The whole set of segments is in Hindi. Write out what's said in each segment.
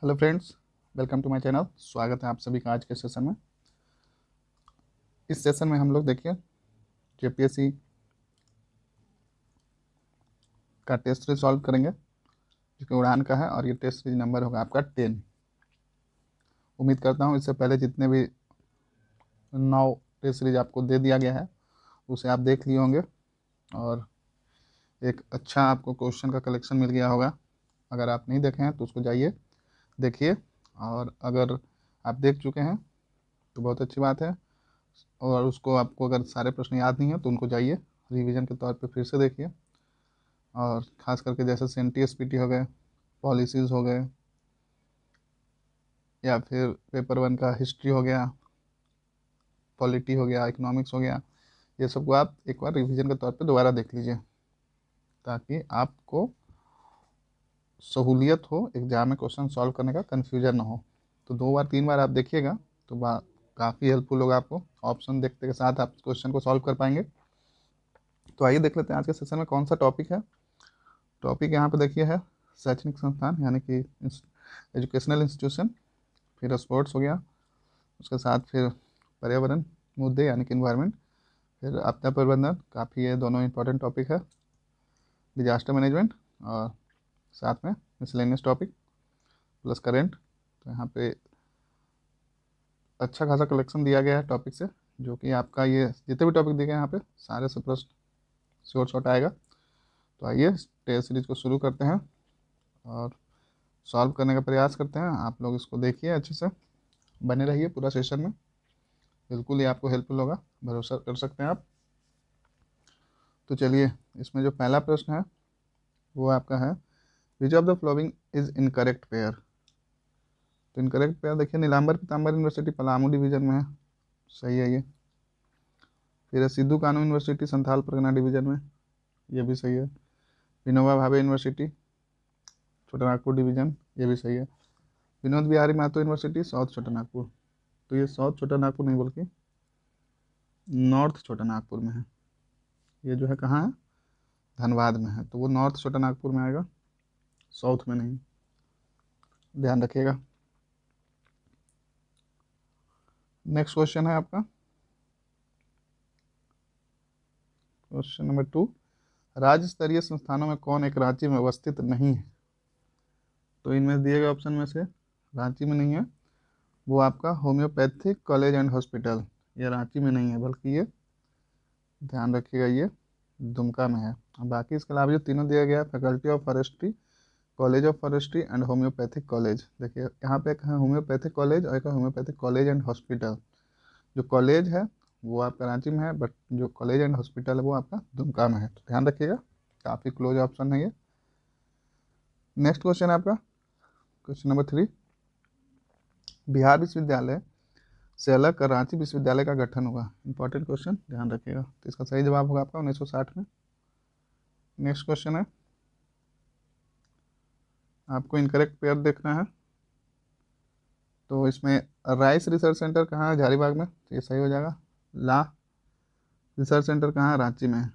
Hello friends, welcome to my channel. स्वागत है आप सभी का आज के सेशन में। इस सेशन में हम लोग देखिए जेपीएससी का टेस्ट सीरीज सॉल्व करेंगे जो कि उड़ान का है, और ये टेस्ट सीरीज नंबर होगा आपका 10। उम्मीद करता हूँ इससे पहले जितने भी 9 टेस्ट सीरीज आपको दे दिया गया है उसे आप देख लिए होंगे, और एक अच्छा आपको क्वेश्चन का कलेक्शन मिल गया होगा। अगर आप नहीं देखे हैं तो उसको जाइए देखिए, और अगर आप देख चुके हैं तो बहुत अच्छी बात है, और उसको आपको अगर सारे प्रश्न याद नहीं है तो उनको जाइए रिवीजन के तौर पे फिर से देखिए। और ख़ास करके जैसे CNT SPT हो गए, पॉलिसीज़ हो गए, या फिर पेपर 1 का हिस्ट्री हो गया, पॉलिटी हो गया, इकोनॉमिक्स हो गया, ये सबको आप एक बार रिवीजन के तौर पे दोबारा देख लीजिए ताकि आपको सहूलियत हो एग्जाम में क्वेश्चन सॉल्व करने का, कन्फ्यूजन ना हो। तो 2 बार 3 बार आप देखिएगा तो काफ़ी हेल्पफुल होगा आपको। ऑप्शन देखते के साथ आप क्वेश्चन को सॉल्व कर पाएंगे। तो आइए देख लेते हैं आज के सेशन में कौन सा टॉपिक है। टॉपिक यहाँ पे देखिए है शैक्षणिक संस्थान यानी कि एजुकेशनल इंस्टीट्यूशन, फिर स्पोर्ट्स हो गया, उसके साथ फिर पर्यावरण मुद्दे यानी कि इन्वायरमेंट, फिर आपदा प्रबंधन, काफ़ी ये दोनों इंपॉर्टेंट टॉपिक है, डिजास्टर मैनेजमेंट, और साथ में मिसलेनियस टॉपिक प्लस करेंट। तो यहाँ पे अच्छा खासा कलेक्शन दिया गया है टॉपिक से, जो कि आपका ये जितने भी टॉपिक दिए गए हैं यहाँ पे सारे से प्रश्न शॉर्ट शॉर्ट आएगा। तो आइए टेस्ट सीरीज को शुरू करते हैं और सॉल्व करने का प्रयास करते हैं। आप लोग इसको देखिए, अच्छे से बने रहिए पूरा सेशन में, बिल्कुल ही आपको हेल्पफुल होगा, भरोसा कर सकते हैं आप। तो चलिए, इसमें जो पहला प्रश्न है वो आपका है which of the following is incorrect pair. तो इनकरेक्ट पेयर देखिए नीलांबर पीताम्बर यूनिवर्सिटी पलामू डिवीजन में है, सही है ये। फिर सिद्धू कानू यूनिवर्सिटी संथाल परगना डिवीजन में, ये भी सही है। विनोबा भावे यूनिवर्सिटी छोटानागपुर डिवीजन, ये भी सही है। विनोद बिहारी महतो यूनिवर्सिटी साउथ छोटानागपुर, तो ये साउथ छोटानागपुर नहीं बल्कि नॉर्थ छोटानागपुर में है। ये जो है कहाँ है, धनबाद में है, तो वो नॉर्थ छोटानागपुर में आएगा, साउथ में नहीं, ध्यान रखिएगा। नेक्स्ट क्वेश्चन है आपका क्वेश्चन नंबर 2, राज्य स्तरीय संस्थानों में कौन एक रांची में अवस्थित नहीं है। तो इनमें दिए गए ऑप्शन में से रांची में नहीं है वो आपका होम्योपैथिक कॉलेज एंड हॉस्पिटल, ये रांची में नहीं है बल्कि ये, ध्यान रखिएगा, ये दुमका में है। बाकी इसके अलावा जो तीनों दिया गया है faculty of forestry, college of forestry and homeopathic college, देखिए यहाँ पे एक है होम्योपैथिक कॉलेज और एक है होम्योपैथिक कॉलेज एंड हॉस्पिटल। जो कॉलेज है वो आपका रांची में है, बट जो कॉलेज एंड हॉस्पिटल है वो आपका दुमका में है, तो ध्यान रखिएगा, काफ़ी क्लोज ऑप्शन है ये। नेक्स्ट क्वेश्चन है आपका क्वेश्चन नंबर 3, बिहार विश्वविद्यालय से अलग कर रांची विश्वविद्यालय का गठन हुआ। इंपॉर्टेंट क्वेश्चन, ध्यान रखिएगा। तो इसका सही जवाब होगा आपका 1960 में। नेक्स्ट क्वेश्चन है, आपको इनकरेक्ट पेयर देखना है। तो इसमें राइस रिसर्च सेंटर कहाँ है, हजारीबाग में, तो ये सही हो जाएगा। ला रिसर्च सेंटर कहाँ है, रांची में है,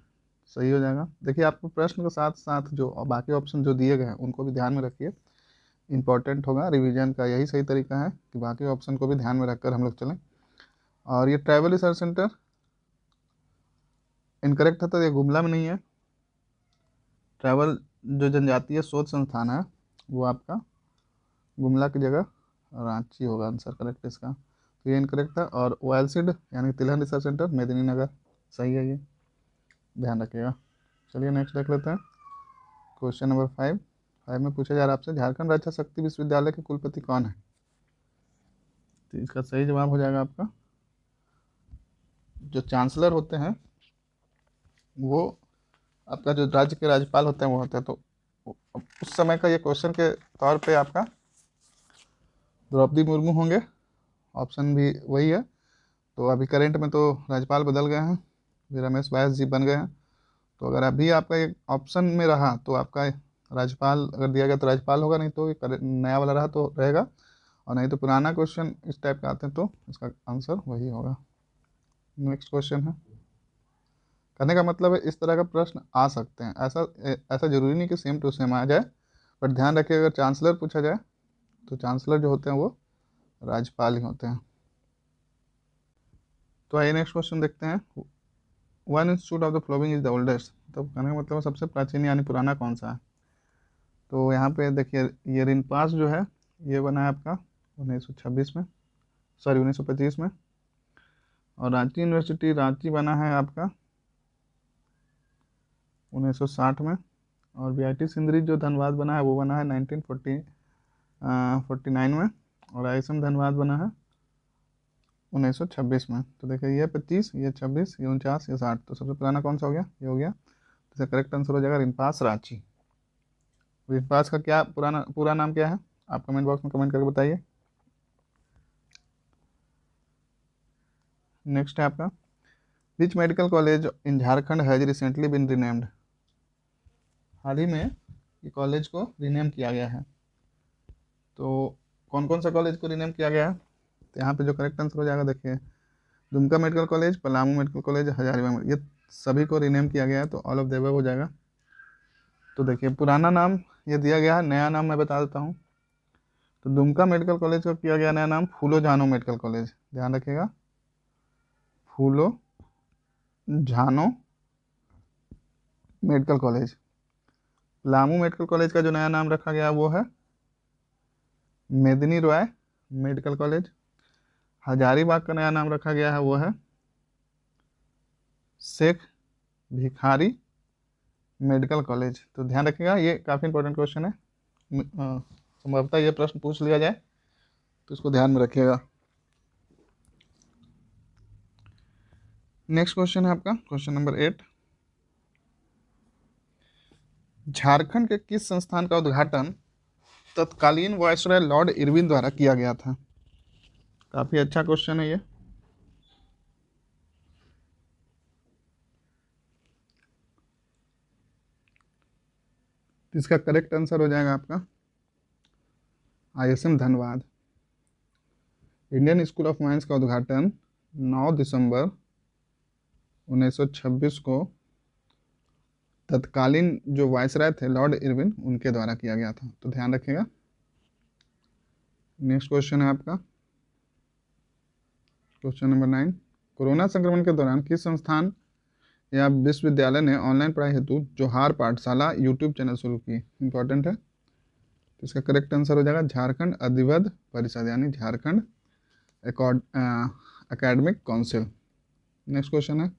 सही हो जाएगा। देखिए आपको प्रश्न के साथ साथ जो बाकी ऑप्शन जो दिए गए हैं उनको भी ध्यान में रखिए, इंपॉर्टेंट होगा रिवीजन का, यही सही तरीका है कि बाकी ऑप्शन को भी ध्यान में रखकर हम लोग चलें। और ये ट्राइबल रिसर्च सेंटर इनकरेक्ट है, तो ये गुमला में नहीं है। ट्राइबल जो जनजातीय शोध संस्थान है वो आपका गुमला की जगह रांची होगा आंसर करेक्ट इसका, तो ये इनकरेक्ट था। और ओएलसीड यानी तिलहन रिसर्च सेंटर मेदिनीनगर, सही है ये, ध्यान रखिएगा। चलिए नेक्स्ट देख लेते हैं क्वेश्चन नंबर 5 में पूछा जा रहा है आपसे झारखंड राज्य शक्ति विश्वविद्यालय के कुलपति कौन है। तो इसका सही जवाब हो जाएगा आपका, जो चांसलर होते हैं वो आपका जो राज्य के राज्यपाल होते हैं वो होते हैं। तो उस समय का ये क्वेश्चन के तौर पे आपका द्रौपदी मुर्मू होंगे, ऑप्शन भी वही है। तो अभी करेंट में तो राज्यपाल बदल गए हैं, भी रमेश बैस जी बन गए हैं। तो अगर अभी आपका एक ऑप्शन में रहा तो आपका राज्यपाल अगर दिया गया तो राज्यपाल होगा, नहीं तो नया वाला रहा तो रहेगा, और नहीं तो पुराना क्वेश्चन इस टाइप का आते हैं तो इसका आंसर वही होगा। नेक्स्ट क्वेश्चन है, कहने का मतलब है इस तरह का प्रश्न आ सकते हैं, ऐसा ऐसा जरूरी नहीं कि सेम टू सेम आ जाए, बट ध्यान रखिए अगर चांसलर पूछा जाए तो चांसलर जो होते हैं वो राज्यपाल ही होते हैं। तो आइए नेक्स्ट क्वेश्चन देखते हैं। One institute of the following is the oldest, तो कहने का मतलब सबसे प्राचीन यानी पुराना कौन सा है। तो यहाँ पे देखिए ये रिनपास जो है ये बना है आपका 1926 में, सॉरी 1925 में। और रांची यूनिवर्सिटी रांची बना है आपका 1960 में। और वीआईटी सिंदरी जो धनबाद बना है वो बना है 1949 में। और आईएसएम धनबाद बना है 1926 में। तो देखिए ये 25, ये 26, ये 49, ये 60, तो सबसे पुराना कौन सा हो गया, ये हो गया। तो इसका करेक्ट आंसर हो जाएगा रिनपास रांची। रिनपास का क्या पूरा नाम क्या है, आप कमेंट बॉक्स में कमेंट करके बताइए। नेक्स्ट है आपका which medical college in Jharkhand has recently been renamed. हाल ही में ये कॉलेज को रिनेम किया गया है। तो कौन कौन सा कॉलेज को रिनेम किया गया है, तो यहाँ पे जो करेक्ट आंसर हो जाएगा देखिए Dumka medical college, Palamu medical college, Hazaribagh, ये सभी को रिनेम किया गया है। तो ऑल ऑफ द अबव हो जाएगा। तो देखिए पुराना नाम ये दिया गया है, नया नाम मैं बता देता हूँ। तो दुमका मेडिकल कॉलेज का किया गया नया नाम फूलो झानो मेडिकल कॉलेज, ध्यान रखिएगा, फूलो झानो medical college. Palamu medical college का जो नया नाम रखा गया वो है मेदिनी रॉय मेडिकल कॉलेज। हजारीबाग का नया नाम रखा गया है वो है शेख भिखारी मेडिकल कॉलेज। तो ध्यान रखिएगा, ये काफ़ी इंपॉर्टेंट क्वेश्चन है, संभवतः ये प्रश्न पूछ लिया जाए तो इसको ध्यान में रखिएगा। नेक्स्ट क्वेश्चन है आपका क्वेश्चन नंबर 8। झारखंड के किस संस्थान का उद्घाटन तत्कालीन वायसराय लॉर्ड इरविन द्वारा किया गया था। काफी अच्छा क्वेश्चन है ये। इसका करेक्ट आंसर हो जाएगा आपका ISM Dhanbad. Indian school of mines का उद्घाटन 9 दिसंबर 1926 को तत्कालीन जो वायसराय थे लॉर्ड इरविन उनके द्वारा किया गया था। तो ध्यान रखिएगा। नेक्स्ट क्वेश्चन है आपका क्वेश्चन नंबर 9। कोरोना संक्रमण के दौरान किस संस्थान या विश्वविद्यालय ने ऑनलाइन पढ़ाई हेतु जोहार पाठशाला यूट्यूब चैनल शुरू की। इंपॉर्टेंट है। तो इसका करेक्ट आंसर हो जाएगा झारखंड अधिवद परिषद यानी Jharkhand academic council. Next question है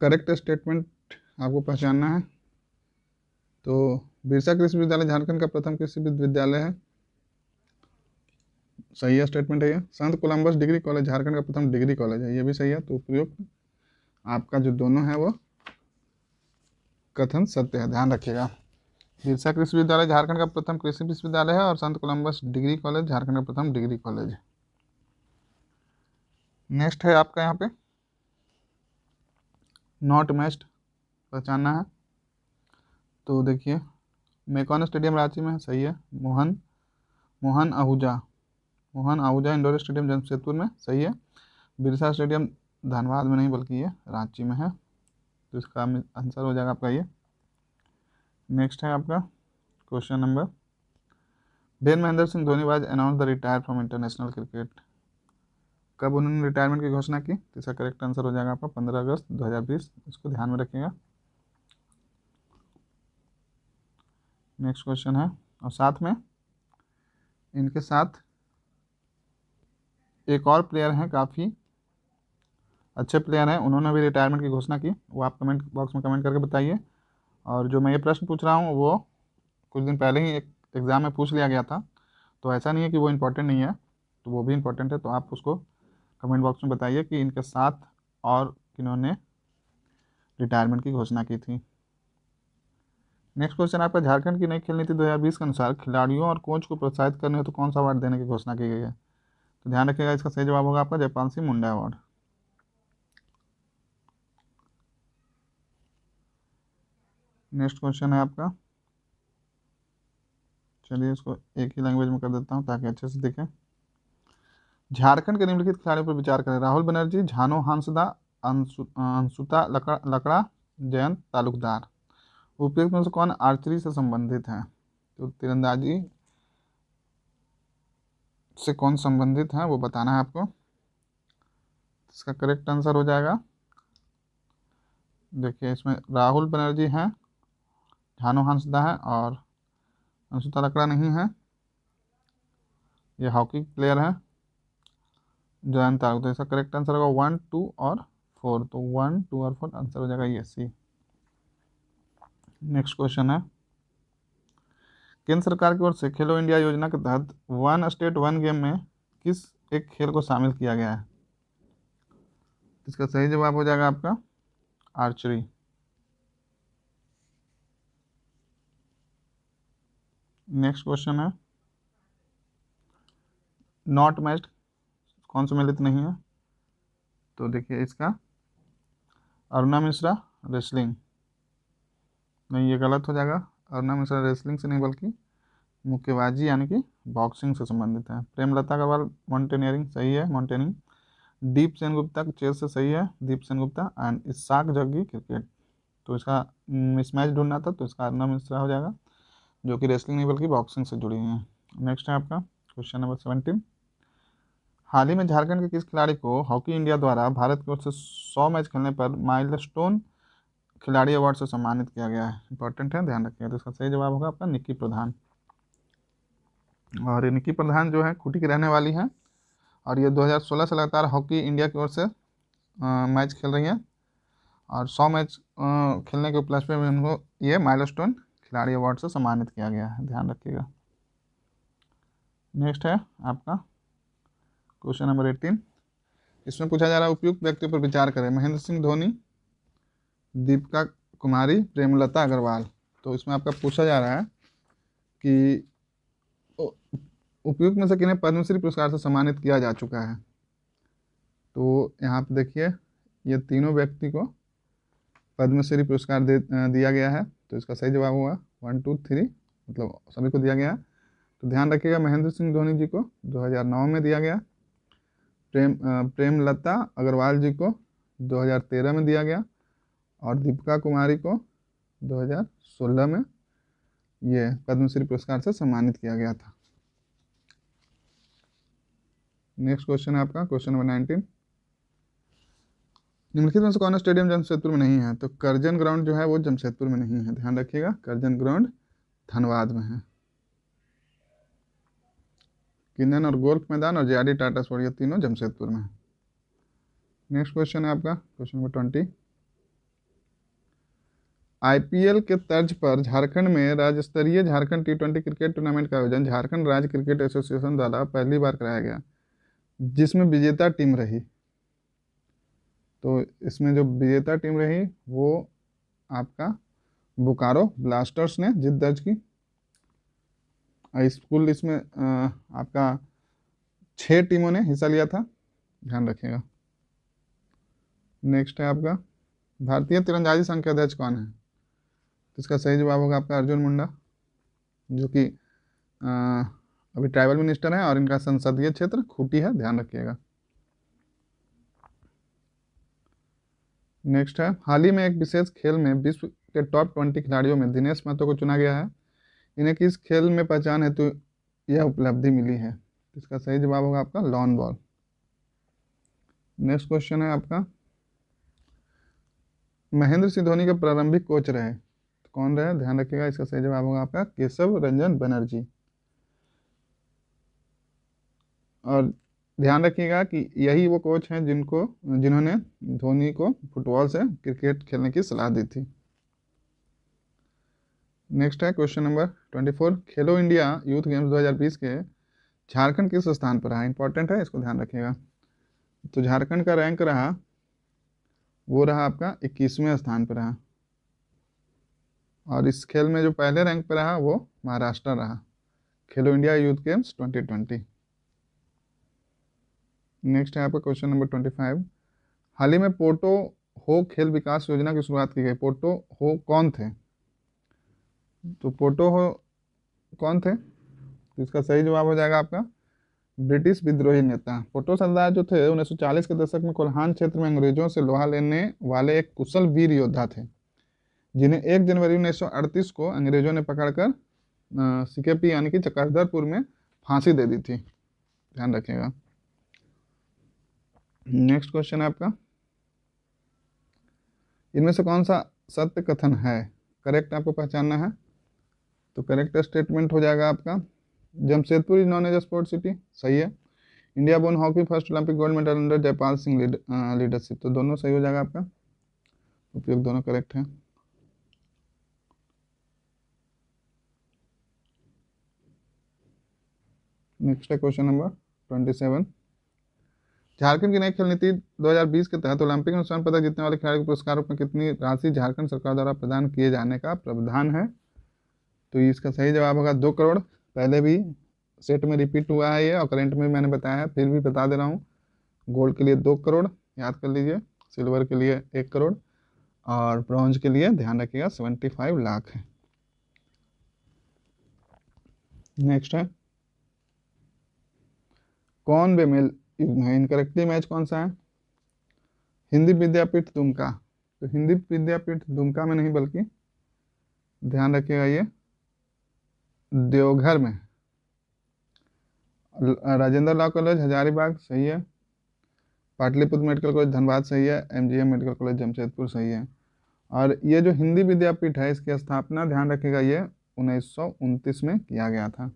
करेक्ट स्टेटमेंट आपको पहचानना है। तो बिरसा कृषि विश्वविद्यालय झारखंड का प्रथम कृषि विश्वविद्यालय है, सही है स्टेटमेंट है ये। संत कोलंबस डिग्री कॉलेज झारखंड का प्रथम डिग्री कॉलेज है, ये भी सही है। तो उपयुक्त आपका जो दोनों है वो कथन सत्य है, ध्यान रखिएगा। बिरसा कृषि विश्वविद्यालय झारखंड का प्रथम कृषि विश्वविद्यालय है और संत कोलंबस डिग्री कॉलेज झारखंड का प्रथम डिग्री कॉलेज है। नेक्स्ट है आपका यहाँ पे नॉट मैच्ड पहचानना है। तो देखिए मेकॉन स्टेडियम रांची में है, सही है। मोहन आहूजा इंडोर स्टेडियम जमशेदपुर में, सही है। बिरसा स्टेडियम धनबाद में नहीं बल्कि ये रांची में है। तो इसका आंसर हो जाएगा आपका ये। नेक्स्ट है आपका question number Ben Mahendra Singh Dhoni was announce the retire from international cricket. कब उन्होंने रिटायरमेंट की घोषणा की। तो इसका करेक्ट आंसर हो जाएगा आपका 15 अगस्त 2020। इसको ध्यान में रखिएगा। नेक्स्ट क्वेश्चन है और साथ में इनके साथ एक और प्लेयर हैं, काफ़ी अच्छे प्लेयर हैं, उन्होंने भी रिटायरमेंट की घोषणा की। वो आप कमेंट बॉक्स में कमेंट करके बताइए। और जो मैं ये प्रश्न पूछ रहा हूँ वो कुछ दिन पहले ही एक एग्ज़ाम में पूछ लिया गया था। तो ऐसा नहीं है कि वो इम्पोर्टेंट नहीं है, तो वो भी इम्पोर्टेंट है। तो आप उसको कमेंट बॉक्स में बताइए कि इनके साथ और किन्होंने रिटायरमेंट की घोषणा की थी। नेक्स्ट क्वेश्चन आपका झारखंड की नई खेल नीति 2020 के अनुसार खिलाड़ियों और कोच को प्रोत्साहित करने हेतु कौन सा अवार्ड देने की घोषणा की गई है। तो ध्यान रखिएगा, इसका सही जवाब होगा आपका Jaipal Singh Munda award. Next question है आपका, चलिए इसको एक ही लैंग्वेज में कर देता हूँ ताकि अच्छे से दिखे। झारखंड के निम्नलिखित खिलाड़ियों पर विचार करें। राहुल बनर्जी, झानो हांसदा, अंशुता लकड़ा, जयंत तालुकदार। उपयुक्त में से कौन आर्चरी से संबंधित है। तो तीरंदाजी से कौन संबंधित है वो बताना है आपको। इसका करेक्ट आंसर हो जाएगा, देखिए इसमें राहुल बनर्जी हैं, झानू हांसदा है और अंशुता लकड़ा नहीं है। ये हॉकी प्लेयर है जयंत तारू। तो इसका करेक्ट आंसर होगा 1, 2 और 4। तो 1, 2 और 4 आंसर हो जाएगा ये सी। नेक्स्ट क्वेश्चन है, केंद्र सरकार की ओर से खेलो इंडिया योजना के तहत वन स्टेट वन गेम में किस एक खेल को शामिल किया गया है। इसका सही जवाब हो जाएगा आपका आर्चरी। नेक्स्ट क्वेश्चन है, नॉट मैच्ड कौन सम्मिलित नहीं है। तो देखिए इसका अरुणा मिश्रा रेसलिंग, नहीं ये गलत हो जाएगा। अरुणा मिश्रा रेसलिंग से नहीं बल्कि मुक्केबाजी यानी कि बॉक्सिंग से संबंधित है। प्रेमलता अग्रवाल माउंटेनियरिंग सही है, माउंटेनिंग। दीप सेनगुप्ता चेस से सही है, Deep Sengupta. And Isaac Jaggi cricket. तो इसका मिसमैच ढूंढना था, तो इसका अरुणा मिश्रा हो जाएगा, जो कि रेसलिंग नहीं बल्कि बॉक्सिंग से जुड़ी हुई हैं। नेक्स्ट है आपका क्वेश्चन नंबर 17, हाल ही में झारखंड के किस खिलाड़ी को हॉकी इंडिया द्वारा भारत की ओर से 100 मैच खेलने पर माइलस्टोन खिलाड़ी अवार्ड से सम्मानित किया गया है। इंपॉर्टेंट है, ध्यान रखिएगा। तो इसका सही जवाब होगा आपका निक्की प्रधान। और ये निक्की प्रधान जो है खूंटी की रहने वाली हैं और ये 2016 से लगातार हॉकी इंडिया की ओर से मैच खेल रही हैं और 100 मैच खेलने के उपलक्ष्य में उनको ये माइलस्टोन खिलाड़ी अवार्ड से सम्मानित किया गया है, ध्यान रखिएगा। नेक्स्ट है आपका क्वेश्चन नंबर 18, इसमें पूछा जा रहा है उपयुक्त व्यक्तियों पर विचार करें। महेंद्र सिंह धोनी, दीपिका कुमारी, प्रेमलता अग्रवाल। तो इसमें आपका पूछा जा रहा है कि उपयुक्त में से किन्हें पद्मश्री पुरस्कार से सम्मानित किया जा चुका है। तो यहाँ पे देखिए ये तीनों व्यक्ति को पद्मश्री पुरस्कार दिया गया है। तो इसका सही जवाब होगा 1, 2, 3, मतलब सभी को दिया गया है। तो ध्यान रखिएगा, महेंद्र सिंह धोनी जी को 2009 में दिया गया, प्रेमलता अग्रवाल जी को 2013 में दिया गया और दीपिका कुमारी को 2016 में ये पद्मश्री पुरस्कार से सम्मानित किया गया था। नेक्स्ट क्वेश्चन है आपका क्वेश्चन नंबर 19, निम्नलिखित में से कौन स्टेडियम जमशेदपुर में नहीं है। तो करजन ग्राउंड जो है वो जमशेदपुर में नहीं है, ध्यान रखिएगा। करजन ग्राउंड धनबाद में है। किंदन और गोल्फ मैदान और जेआरडी टाटा स्पोर्ट, ये तीनों जमशेदपुर में है। नेक्स्ट क्वेश्चन है आपका क्वेश्चन नंबर 20, आईपीएल के तर्ज पर झारखंड में राज्य स्तरीय झारखंड T20 क्रिकेट टूर्नामेंट का आयोजन झारखंड राज्य क्रिकेट एसोसिएशन द्वारा पहली बार कराया गया, जिसमें विजेता टीम रही। तो इसमें जो विजेता टीम रही वो आपका बोकारो ब्लास्टर्स ने जीत दर्ज की। इस कुल इसमें आपका 6 टीमों ने हिस्सा लिया था, ध्यान रखिएगा। नेक्स्ट है आपका भारतीय तीरंदाजी संघ के अध्यक्ष कौन है। तो इसका सही जवाब होगा आपका अर्जुन मुंडा, जो कि अभी ट्राइबल मिनिस्टर है और इनका संसदीय क्षेत्र खूंटी है, ध्यान रखिएगा। नेक्स्ट है, हाल ही में एक विशेष खेल में विश्व के टॉप 20 खिलाड़ियों में दिनेश महतो को चुना गया है। इन्हें किस खेल में पहचान हेतु यह उपलब्धि मिली है। इसका सही जवाब होगा आपका लॉन बॉल। नेक्स्ट क्वेश्चन है आपका, महेंद्र सिंह धोनी के प्रारंभिक कोच रहे तो कौन रहे, ध्यान रखिएगा। इसका सही जवाब होगा आपका केशव रंजन बनर्जी। और ध्यान रखिएगा कि यही वो कोच हैं जिन्होंने धोनी को फुटबॉल से क्रिकेट खेलने की सलाह दी थी। नेक्स्ट है क्वेश्चन नंबर 24, खेलो इंडिया यूथ गेम्स 2020 के झारखंड किस स्थान पर रहा। इंपॉर्टेंट है, इसको ध्यान रखिएगा। तो झारखंड का रैंक रहा वो रहा आपका 21वें स्थान पर रहा और इस खेल में जो पहले रैंक पर रहा वो महाराष्ट्र रहा, खेलो इंडिया यूथ गेम्स 2020। नेक्स्ट है आपका क्वेश्चन नंबर 25, हाल ही में पोटो हो खेल विकास योजना की शुरुआत की गई। पोटो हो कौन थे। तो पोटो हो कौन थे, तो इसका सही जवाब हो जाएगा आपका ब्रिटिश विद्रोही नेता। पोटो सरदार जो थे 1940 के दशक में कोल्हान क्षेत्र में अंग्रेजों से लोहा लेने वाले एक कुशल वीर योद्धा थे, जिन्हें 1 जनवरी 1938 को अंग्रेजों ने पकड़कर सीकेपी यानी कि चक्रधरपुर में फांसी दे दी थी, ध्यान रखिएगा। नेक्स्ट क्वेश्चन है आपका, इनमें से कौन सा सत्य कथन है, करेक्ट आपको पहचानना है। तो करेक्ट स्टेटमेंट हो जाएगा आपका, Jamshedpur is known as sport city, सही है। India won hockey first Olympic gold medal under Jaipal Singh leadership, तो दोनों सही हो जाएगा आपका, उपयोग दोनों करेक्ट है। नेक्स्ट है क्वेश्चन नंबर 27, झारखंड की नई खेल नीति 2020 के तहत ओलंपिक में स्वर्ण पदक जीतने वाले खिलाड़ी को पुरस्कार रूप में कितनी राशि झारखंड सरकार द्वारा प्रदान किए जाने का प्रावधान है। तो इसका सही जवाब होगा 2 करोड़। पहले भी सेट में रिपीट हुआ है ये, और करेंट में मैंने बताया है, फिर भी बता दे रहा हूँ। गोल्ड के लिए 2 करोड़ याद कर लीजिए, सिल्वर के लिए 1 करोड़, और ब्रॉन्ज के लिए ध्यान रखिएगा 75 लाख है। नेक्स्ट है, कौन बेमेल युग्म है, इनकरेक्टली मैच कौन सा है, हिंदी विद्यापीठ दुमका, तो हिंदी विद्यापीठ दुमका में नहीं बल्कि ध्यान रखिएगा ये देवघर में। राजेंद्र लॉ कॉलेज हजारीबाग सही है, पाटलिपुत्र मेडिकल कॉलेज धनबाद सही है, एमजीएम मेडिकल कॉलेज जमशेदपुर सही है। और ये जो हिंदी विद्यापीठ है इसकी स्थापना ध्यान रखिएगा ये 1929 में किया गया था।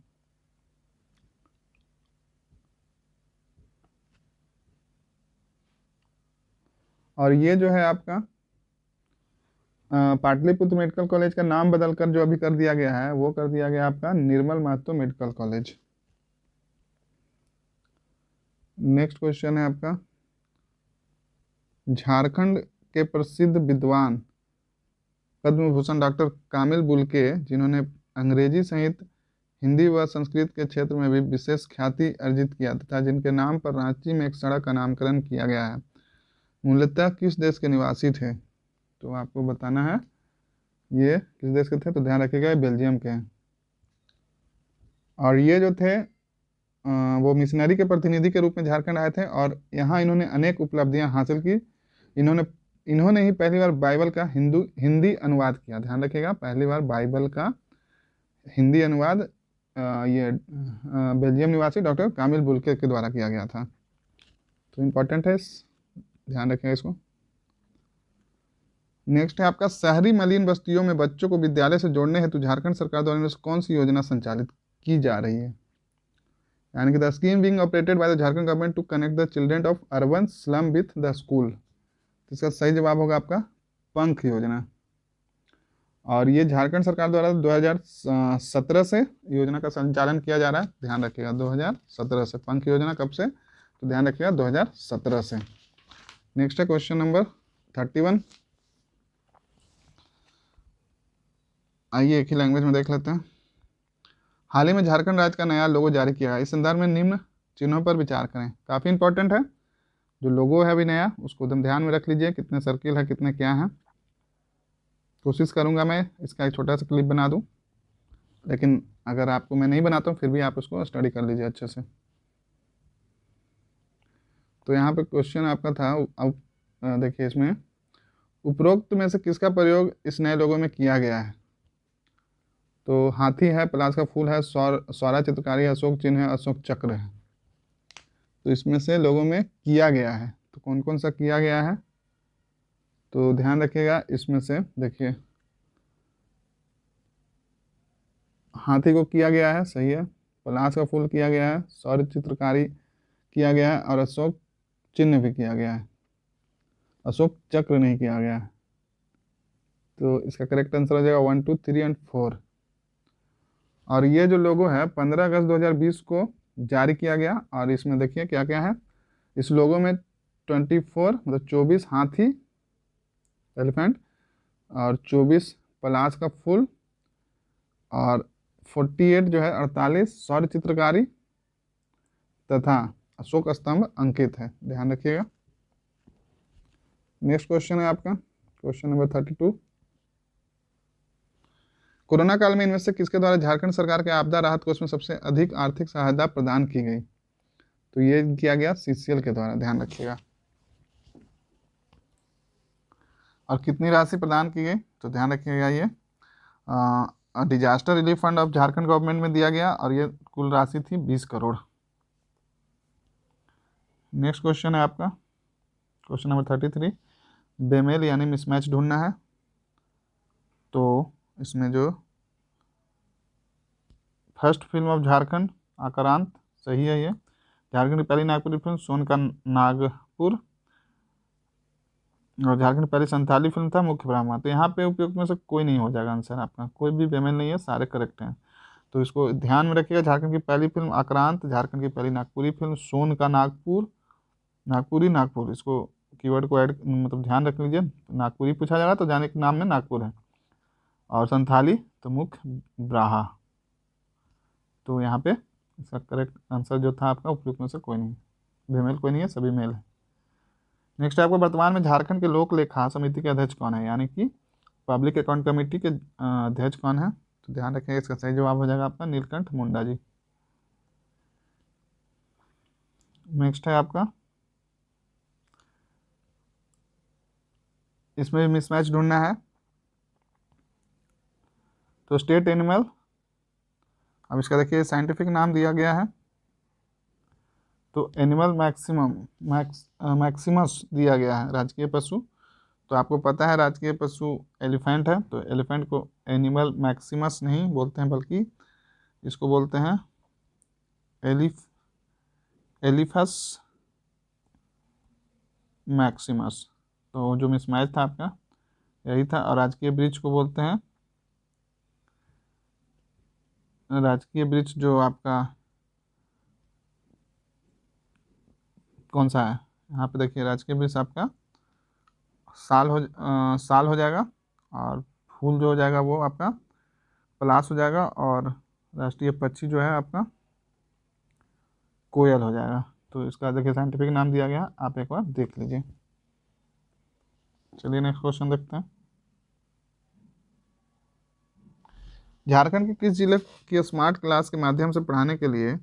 और ये जो है आपका पाटलिपुत्र मेडिकल कॉलेज का नाम बदलकर जो अभी कर दिया गया है वो कर दिया गया आपका Nirmal Mahto medical college. Next question है आपका, झारखंड के प्रसिद्ध विद्वान Padma Bhushan doctor Camille Bulcke, जिन्होंने अंग्रेजी सहित हिंदी व संस्कृत के क्षेत्र में भी विशेष ख्याति अर्जित किया तथा जिनके नाम पर रांची में एक सड़क का नामकरण किया गया है, मूलतः किस देश के निवासी थे। तो आपको बताना है ये किस देश के थे, तो ध्यान रखिएगा बेल्जियम के हैं। और ये जो थे वो मिशनरी के प्रतिनिधि के रूप में झारखंड आए थे और यहाँ इन्होंने अनेक उपलब्धियां हासिल की। इन्होंने ही पहली बार बाइबल का हिंदी अनुवाद किया, ध्यान रखिएगा, पहली बार बाइबल का हिंदी अनुवाद ये बेल्जियम निवासी डॉक्टर कामिल बुल्के के द्वारा किया गया था। तो इम्पोर्टेंट है, ध्यान रखिएगा इसको। नेक्स्ट है आपका, शहरी मलिन बस्तियों में बच्चों को विद्यालय से जोड़ने हेतु झारखंड सरकार द्वारा इनमें से कौन सी योजना संचालित की जा रही है, यानी कि the scheme being operated by the Jharkhand government to connect the children of urban slum with the school. तो इसका सही जवाब होगा आपका पंख योजना। और ये झारखंड सरकार द्वारा 2017 से योजना का संचालन किया जा रहा है, ध्यान रखिएगा 2017 से। पंख योजना कब से, तो ध्यान रखिएगा 2017 से। नेक्स्ट है क्वेश्चन नंबर 31, आइए एक ही लैंग्वेज में देख लेते हैं। हाल ही में झारखंड राज्य का नया लोगो जारी किया है, इस संदर्भ में निम्न चिन्हों पर विचार करें। काफ़ी इंपॉर्टेंट है, जो लोगो है अभी नया उसको एकदम ध्यान में रख लीजिए, कितने सर्किल है कितने क्या है। कोशिश करूंगा मैं इसका एक छोटा सा क्लिप बना दूं, लेकिन अगर आपको मैं नहीं बनाता हूँ फिर भी आप उसको स्टडी कर लीजिए अच्छे से। तो यहाँ पे क्वेश्चन आपका था, अब देखिए इसमें उपरोक्त में से किसका प्रयोग इस नए लोगो में किया गया है। तो हाथी है, प्लास का फूल है, स्वरा चित्रकारी है, अशोक चिन्ह है, अशोक चक्र है। तो इसमें से लोगों में किया गया है, तो कौन कौन सा किया गया है, तो ध्यान रखिएगा इसमें से देखिए हाथी को किया गया है, सही है, प्लास का फूल किया गया है, सौर चित्रकारी किया गया है, और अशोक चिन्ह भी किया गया है, अशोक चक्र नहीं किया गया है। तो इसका करेक्ट आंसर हो जाएगा 1, 2, 3 और 4। और ये जो लोगो है 15 अगस्त 2020 को जारी किया गया, और इसमें देखिए क्या क्या है। इस लोगो में 24 मतलब 24 हाथी एलिफेंट, और 24 पलाश का फूल, और 48 जो है 48 सौर चित्रकारी तथा अशोक स्तंभ अंकित है, ध्यान रखिएगा। नेक्स्ट क्वेश्चन है आपका क्वेश्चन नंबर 32, कोरोना काल में इनमें से किसके द्वारा झारखंड सरकार के आपदा राहत कोष में सबसे अधिक आर्थिक सहायता प्रदान की गई। तो ये किया गया सीसीएल के द्वारा, ध्यान रखिएगा। और कितनी राशि प्रदान की गई, तो ध्यान रखिएगा ये disaster relief fund of Jharkhand government में दिया गया और ये कुल राशि थी 20 करोड़। नेक्स्ट क्वेश्चन है आपका क्वेश्चन नंबर 33, बेमेल यानी मिसमैच ढूंढना है। तो इसमें जो फर्स्ट फिल्म ऑफ झारखंड आक्रांत सही है, ये झारखंड की पहली नागपुरी फिल्म सोन का नागपुर, और झारखंड की पहली संथाली फिल्म था मुख्य ब्रह्मा। तो यहाँ पे उपयुक्त में से कोई नहीं हो जाएगा आंसर आपका, कोई भी बेमेल नहीं है, सारे करेक्ट हैं। तो इसको ध्यान में रखिएगा, झारखंड की पहली फिल्म आक्रांत, झारखंड की पहली नागपुरी फिल्म सोन का नागपुर, नागपुरी नागपुर, इसको कीवर्ड को ऐड मतलब ध्यान रख लीजिए। नागपुरी पूछा जा रहा है तो जाने के नाम में नागपुर है, और संथाली तो मुख्य ब्राहा। तो यहाँ पे इसका करेक्ट आंसर जो था आपका उपयुक्त में से कोई नहीं, बेमेल कोई नहीं है, सभी मेल है। नेक्स्ट है आपको वर्तमान में झारखंड के लोक लेखा समिति के अध्यक्ष कौन है, यानी कि पब्लिक अकाउंट कमेटी के अध्यक्ष कौन है। तो ध्यान रखेंगे, इसका सही जवाब हो जाएगा आपका नीलकंठ मुंडा जी। नेक्स्ट है आपका, इसमें मिसमैच ढूंढना है। तो स्टेट एनिमल, अब इसका देखिए साइंटिफिक नाम दिया गया है, तो एनिमल मैक्सिमस दिया गया है, राजकीय पशु। तो आपको पता है राजकीय पशु एलिफेंट है, तो एलिफेंट को एनिमल मैक्सिमस नहीं बोलते हैं, बल्कि इसको बोलते हैं एलिफस मैक्सिमस। तो जो मिसमैच था आपका यही था। और राजकीय वृक्ष को बोलते हैं, राजकीय वृक्ष जो आपका कौन सा है, यहाँ पे देखिए राजकीय वृक्ष आपका साल हो जाएगा, और फूल जो हो जाएगा वो आपका पलाश हो जाएगा, और राष्ट्रीय पक्षी जो है आपका कोयल हो जाएगा। तो इसका देखिए साइंटिफिक नाम दिया गया, आप एक बार देख लीजिए। चलिए नेक्स्ट क्वेश्चन देखते हैं। झारखंड के किस जिले की स्मार्ट क्लास के माध्यम से पढ़ाने के लिए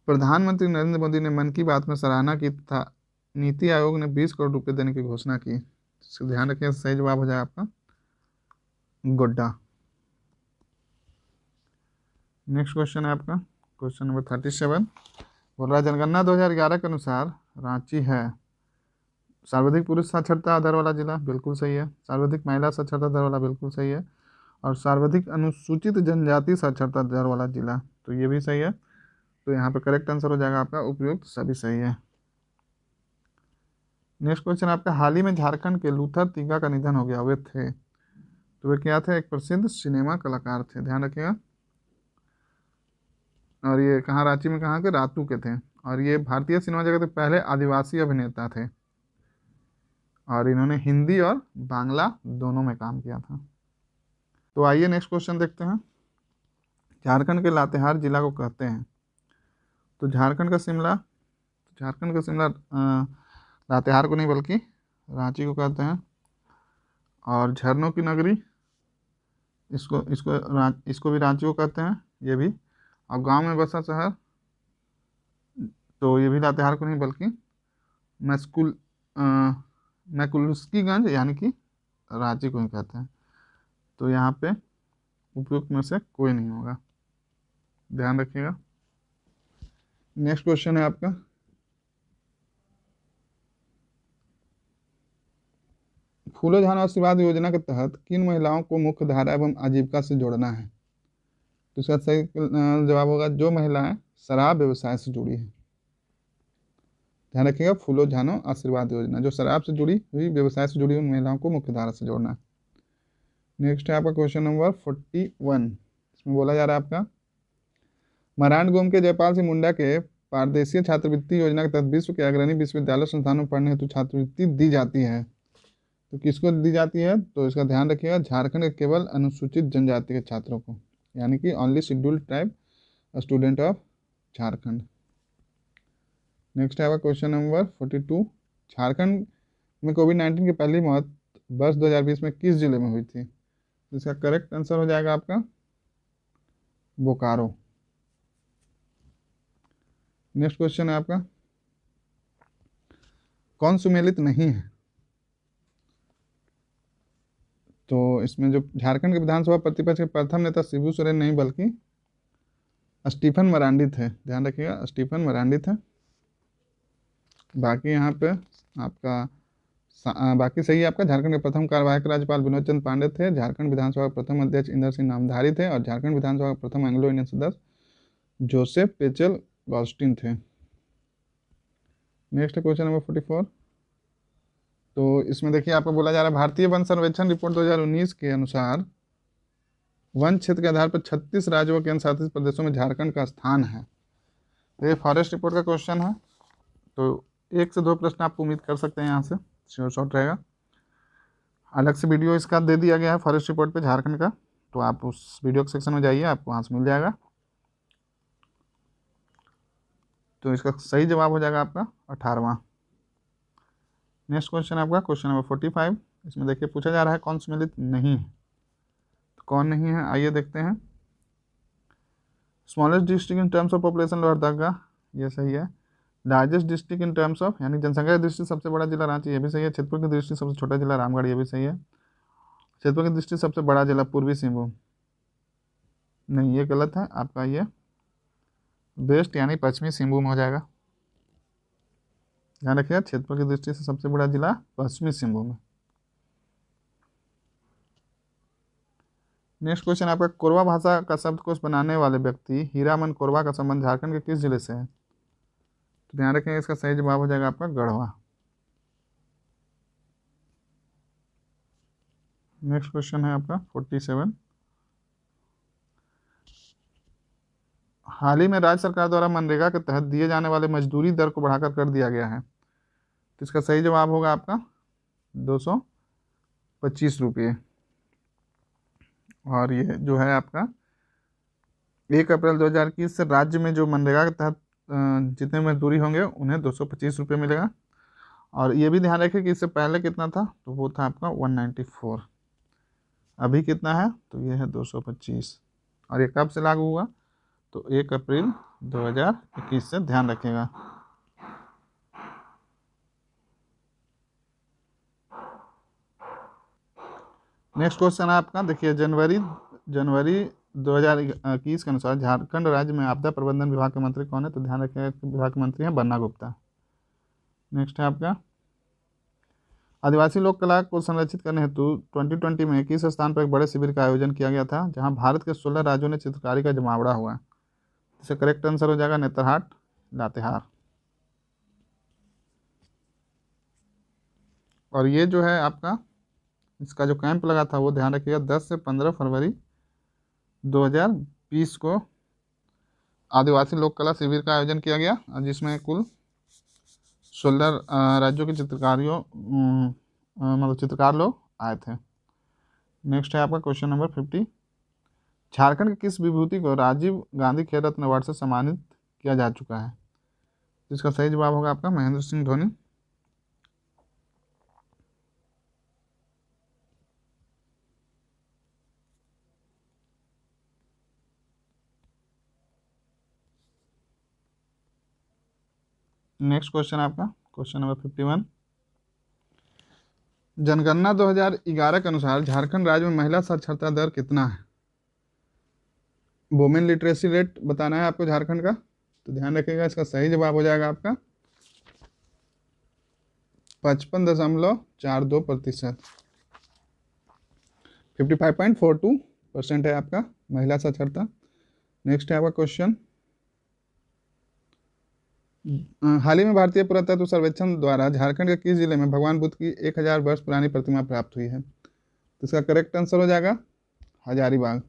प्रधानमंत्री नरेंद्र मोदी ने मन की बात में सराहना की था, नीति आयोग ने 20 करोड़ रुपए देने की घोषणा की। तो ध्यान रखिए, सही जवाब हो जाएगा आपका गोड्डा। नेक्स्ट क्वेश्चन है आपका क्वेश्चन नंबर 37, बोल रहा है जनगणना 2011 के अनुसार रांची है सर्वाधिक पुरुष साक्षरता दर वाला जिला, बिल्कुल सही है। सर्वाधिक महिला साक्षरता दर वाला, बिल्कुल सही है। और सर्वाधिक अनुसूचित जनजाति साक्षरता दर वाला जिला, तो ये भी सही है। तो यहाँ पे करेक्ट आंसर हो जाएगा आपका उपयुक्त, सभी सही है। नेक्स्ट क्वेश्चन आपका, हाल ही में झारखंड के लूथर तिग्गा का निधन हो गया, वे थे, तो वे क्या थे, एक प्रसिद्ध सिनेमा कलाकार थे, ध्यान रखिएगा। और ये कहाँ, रांची में कहाँ के, रातू के थे। और ये भारतीय सिनेमा जगत के पहले आदिवासी अभिनेता थे, और इन्होंने हिंदी और बांग्ला दोनों में काम किया था। तो आइए नेक्स्ट क्वेश्चन देखते हैं। झारखंड के लातेहार जिला को कहते हैं, तो झारखंड का शिमला लातेहार को नहीं बल्कि रांची को कहते हैं। और झरनों की नगरी, इसको भी रांची को कहते हैं, ये भी। और गांव में बसा शहर, तो ये भी लातेहार को नहीं बल्कि मैकुलस्कीगंज यानी कि रांची को ही कहते हैं। तो यहाँ पे उपयुक्त में से कोई नहीं होगा, ध्यान रखिएगा। नेक्स्ट क्वेश्चन है आपका, फूलो झानो आशीर्वाद योजना के तहत किन महिलाओं को मुख्य धारा एवं आजीविका से जोड़ना है। तो इसका सही जवाब होगा जो महिलाएं शराब व्यवसाय से जुड़ी है। ध्यान रखिएगा, फूलो झानो आशीर्वाद योजना, जो शराब से जुड़ी हुई व्यवसाय से जुड़ी हुई महिलाओं को मुख्य धारा से जोड़ना है। नेक्स्ट है आपका क्वेश्चन नंबर 41, इसमें बोला जा रहा है आपका, मरांडगोम के जयपाल सिंह मुंडा के पारदेशीय छात्रवृत्ति योजना के तहत विश्व के अग्रणी विश्वविद्यालय संस्थानों में पढ़ने हेतु छात्रवृत्ति दी जाती है। तो किसको दी जाती है, तो इसका ध्यान रखिएगा, झारखंड के केवल अनुसूचित जनजाति के छात्रों को, यानी कि only scheduled tribe student of Jharkhand. Next है क्वेश्चन नंबर 42, झारखंड में कोविड-19 की पहली मौत वर्ष 2020 में किस जिले में हुई थी। इसका करेक्ट आंसर हो जाएगा आपका बोकारो। नेक्स्ट क्वेश्चन है आपका, कौन सुमेलित नहीं है। तो इसमें जो झारखंड के विधानसभा प्रतिपक्ष के प्रथम नेता शिबू सोरेन नहीं बल्कि स्टीफन मरांडी थे, ध्यान रखिएगा स्टीफन मरांडी थे। बाकी यहाँ पे आपका बाकी सही है आपका। झारखंड के प्रथम कार्यवाहक राज्यपाल विनोद चंद्र पांडे थे। झारखंड विधानसभा के प्रथम अध्यक्ष इंदर सिंह नामधारी थे। और झारखंड विधानसभा के प्रथम एंग्लो इंडियन सदस्य जोसेफ पेचल गॉस्टिन थे। Next question number 44। तो इसमें देखिए आपको बोला जा रहा है भारतीय वन सर्वेक्षण रिपोर्ट 2019 के अनुसार वन क्षेत्र के आधार पर 36 राज्यों और केंद्र शासित प्रदेशों में झारखंड का स्थान है। तो ये फॉरेस्ट रिपोर्ट का क्वेश्चन है। तो 1 से 2 प्रश्न आप उम्मीद कर सकते हैं यहाँ से, शॉर्ट रहेगा। अलग से वीडियो इसका दे दिया गया है फॉरेस्ट रिपोर्ट पे झारखंड का, तो आप उस वीडियो के सेक्शन में जाइए, आपको वहाँ से मिल जाएगा। तो इसका सही जवाब हो जाएगा आपका 18वां। नेक्स्ट क्वेश्चन आपका क्वेश्चन नंबर 45। इसमें देखिए पूछा जा रहा है कौन सम्मिलित नहीं है। तो कौन नहीं है आइए देखते हैं। Smallest district in terms of population Lohardaga, ये सही है। Largest district in terms of यानी जनसंख्या की दृष्टि सबसे बड़ा जिला रांची, ये भी सही है। क्षेत्रफल की दृष्टि सबसे छोटा जिला रामगढ़, ये भी सही है। क्षेत्रफल की दृष्टि सबसे बड़ा जिला पूर्वी सिंहभूम, नहीं ये गलत है आपका। ये वेस्ट यानी पश्चिमी सिंहभूम हो जाएगा। ध्यान रखिएगा क्षेत्रफल की दृष्टि से सबसे बड़ा जिला पश्चिमी सिंहभूम है। नेक्स्ट क्वेश्चन आपका कोरवा भाषा का शब्दकोश बनाने वाले व्यक्ति हीरामन कोरवा का संबंध झारखंड के किस जिले से है। तो ध्यान रखेंगे इसका सही जवाब हो जाएगा आपका गढ़वा। नेक्स्ट क्वेश्चन है आपका 47। हाल ही में राज्य सरकार द्वारा मनरेगा के तहत दिए जाने वाले मजदूरी दर को बढ़ाकर कर दिया गया है। तो इसका सही जवाब होगा आपका 225 रुपये। और ये जो है आपका 1 अप्रैल 2021 से राज्य में जो मनरेगा के तहत जितने मजदूरी होंगे उन्हें 225 रुपये मिलेगा। और ये भी ध्यान रखें कि इससे पहले कितना था, तो वो था आपका 194। अभी कितना है, तो ये है 225। और ये कब से लागू हुआ, तो 1 अप्रैल 2021 से, ध्यान रखिएगा। नेक्स्ट क्वेश्चन है आपका देखिए जनवरी 2021 के अनुसार झारखंड राज्य में आपदा प्रबंधन विभाग के मंत्री कौन है। तो ध्यान रखिएगा विभाग के मंत्री हैं बन्ना गुप्ता। नेक्स्ट है आपका आदिवासी लोक कला को संरक्षित करने हेतु 2020 में किस स्थान पर एक बड़े शिविर का आयोजन किया गया था जहां भारत के 16 राज्यों ने चित्रकारी का जमावड़ा हुआ। इसका करेक्ट आंसर हो जाएगा नेतरहाट लातेहार। और ये जो है आपका इसका जो कैंप लगा था वो ध्यान रखिएगा 10 से 15 फरवरी 2020 को आदिवासी लोक कला शिविर का आयोजन किया गया, जिसमें कुल 16 राज्यों के चित्रकारियों मतलब चित्रकार लोग आए थे। नेक्स्ट है आपका क्वेश्चन नंबर 50। झारखंड की किस विभूति को राजीव गांधी खेल रत्न अवार्ड से सम्मानित किया जा चुका है। जिसका सही जवाब होगा आपका महेंद्र सिंह धोनी। नेक्स्ट क्वेश्चन आपका क्वेश्चन नंबर 51। जनगणना 2011 के अनुसार झारखंड राज्य में महिला साक्षरता दर कितना है। वुमेन लिटरेसी रेट बताना है आपको झारखंड का, तो ध्यान रखिएगा इसका सही जवाब हो जाएगा आपका 55.42%। 55.42% है आपका महिला साक्षरता। नेक्स्ट है आपका क्वेश्चन हाल ही में भारतीय पुरातत्व सर्वेक्षण द्वारा झारखंड के किस जिले में भगवान बुद्ध की 1000 वर्ष पुरानी प्रतिमा प्राप्त हुई है। तो इसका करेक्ट आंसर हो जाएगा हजारीबाग।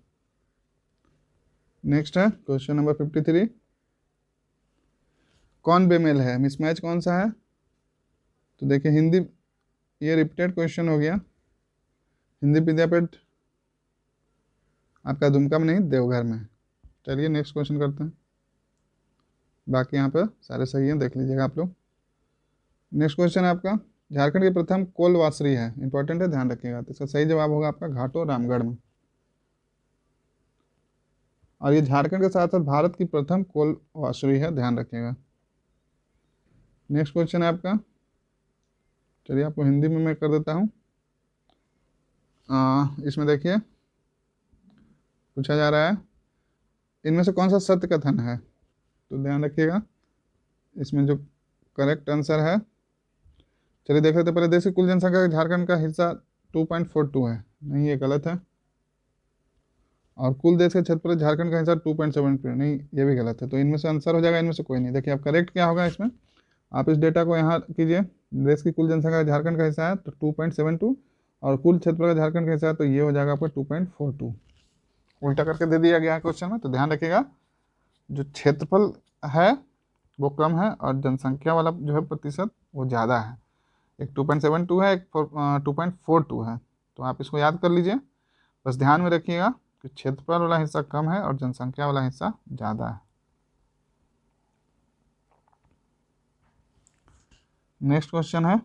नेक्स्ट है क्वेश्चन नंबर 53। कौन बेमेल है, मिसमैच कौन सा है। तो देखिए हिंदी, ये रिपीटेड क्वेश्चन हो गया। हिंदी विद्यापीठ आपका दुमका में नहीं देवघर में। चलिए नेक्स्ट क्वेश्चन करते हैं। बाकी यहाँ पर सारे सही हैं, देख लीजिएगा आप लोग। नेक्स्ट क्वेश्चन है आपका झारखंड के प्रथम कोल वासरी है, इंपॉर्टेंट है, ध्यान रखिएगा। तो इसका सही जवाब होगा आपका घाटो रामगढ़ में। और ये झारखंड के साथ साथ भारत की प्रथम कोल वासरी है, ध्यान रखिएगा। नेक्स्ट क्वेश्चन है आपका, चलिए आपको हिंदी में मैं कर देता हूँ। इसमें देखिए पूछा जा रहा है इनमें से कौन सा सत्य कथन है, तो ध्यान रखिएगा इसमें जो करेक्ट आंसर है। चलिए देख लेते पहले, देश की कुल जनसंख्या का झारखंड का हिस्सा 2.42 है, नहीं ये गलत है। और कुल देश के क्षेत्र पर झारखंड का हिस्सा 2.72, नहीं ये भी गलत है। तो इनमें से आंसर हो जाएगा, इनमें से कोई नहीं। देखिए अब करेक्ट क्या होगा इसमें, आप इस डेटा को यहाँ कीजिए, देश की कुल जनसंख्या झारखंड का हिस्सा है तो 2.72, और कुल क्षेत्र का झारखंड का हिस्सा है तो ये हो जाएगा आपका 2.42। उल्टा करके दे दिया गया है क्वेश्चन में। तो ध्यान रखिएगा जो क्षेत्रफल है वो कम है और जनसंख्या वाला जो है प्रतिशत वो ज़्यादा है। एक 2.72 है, एक 2.42 है। तो आप इसको याद कर लीजिए, बस ध्यान में रखिएगा कि क्षेत्रफल वाला हिस्सा कम है और जनसंख्या वाला हिस्सा ज़्यादा है। नेक्स्ट क्वेश्चन है,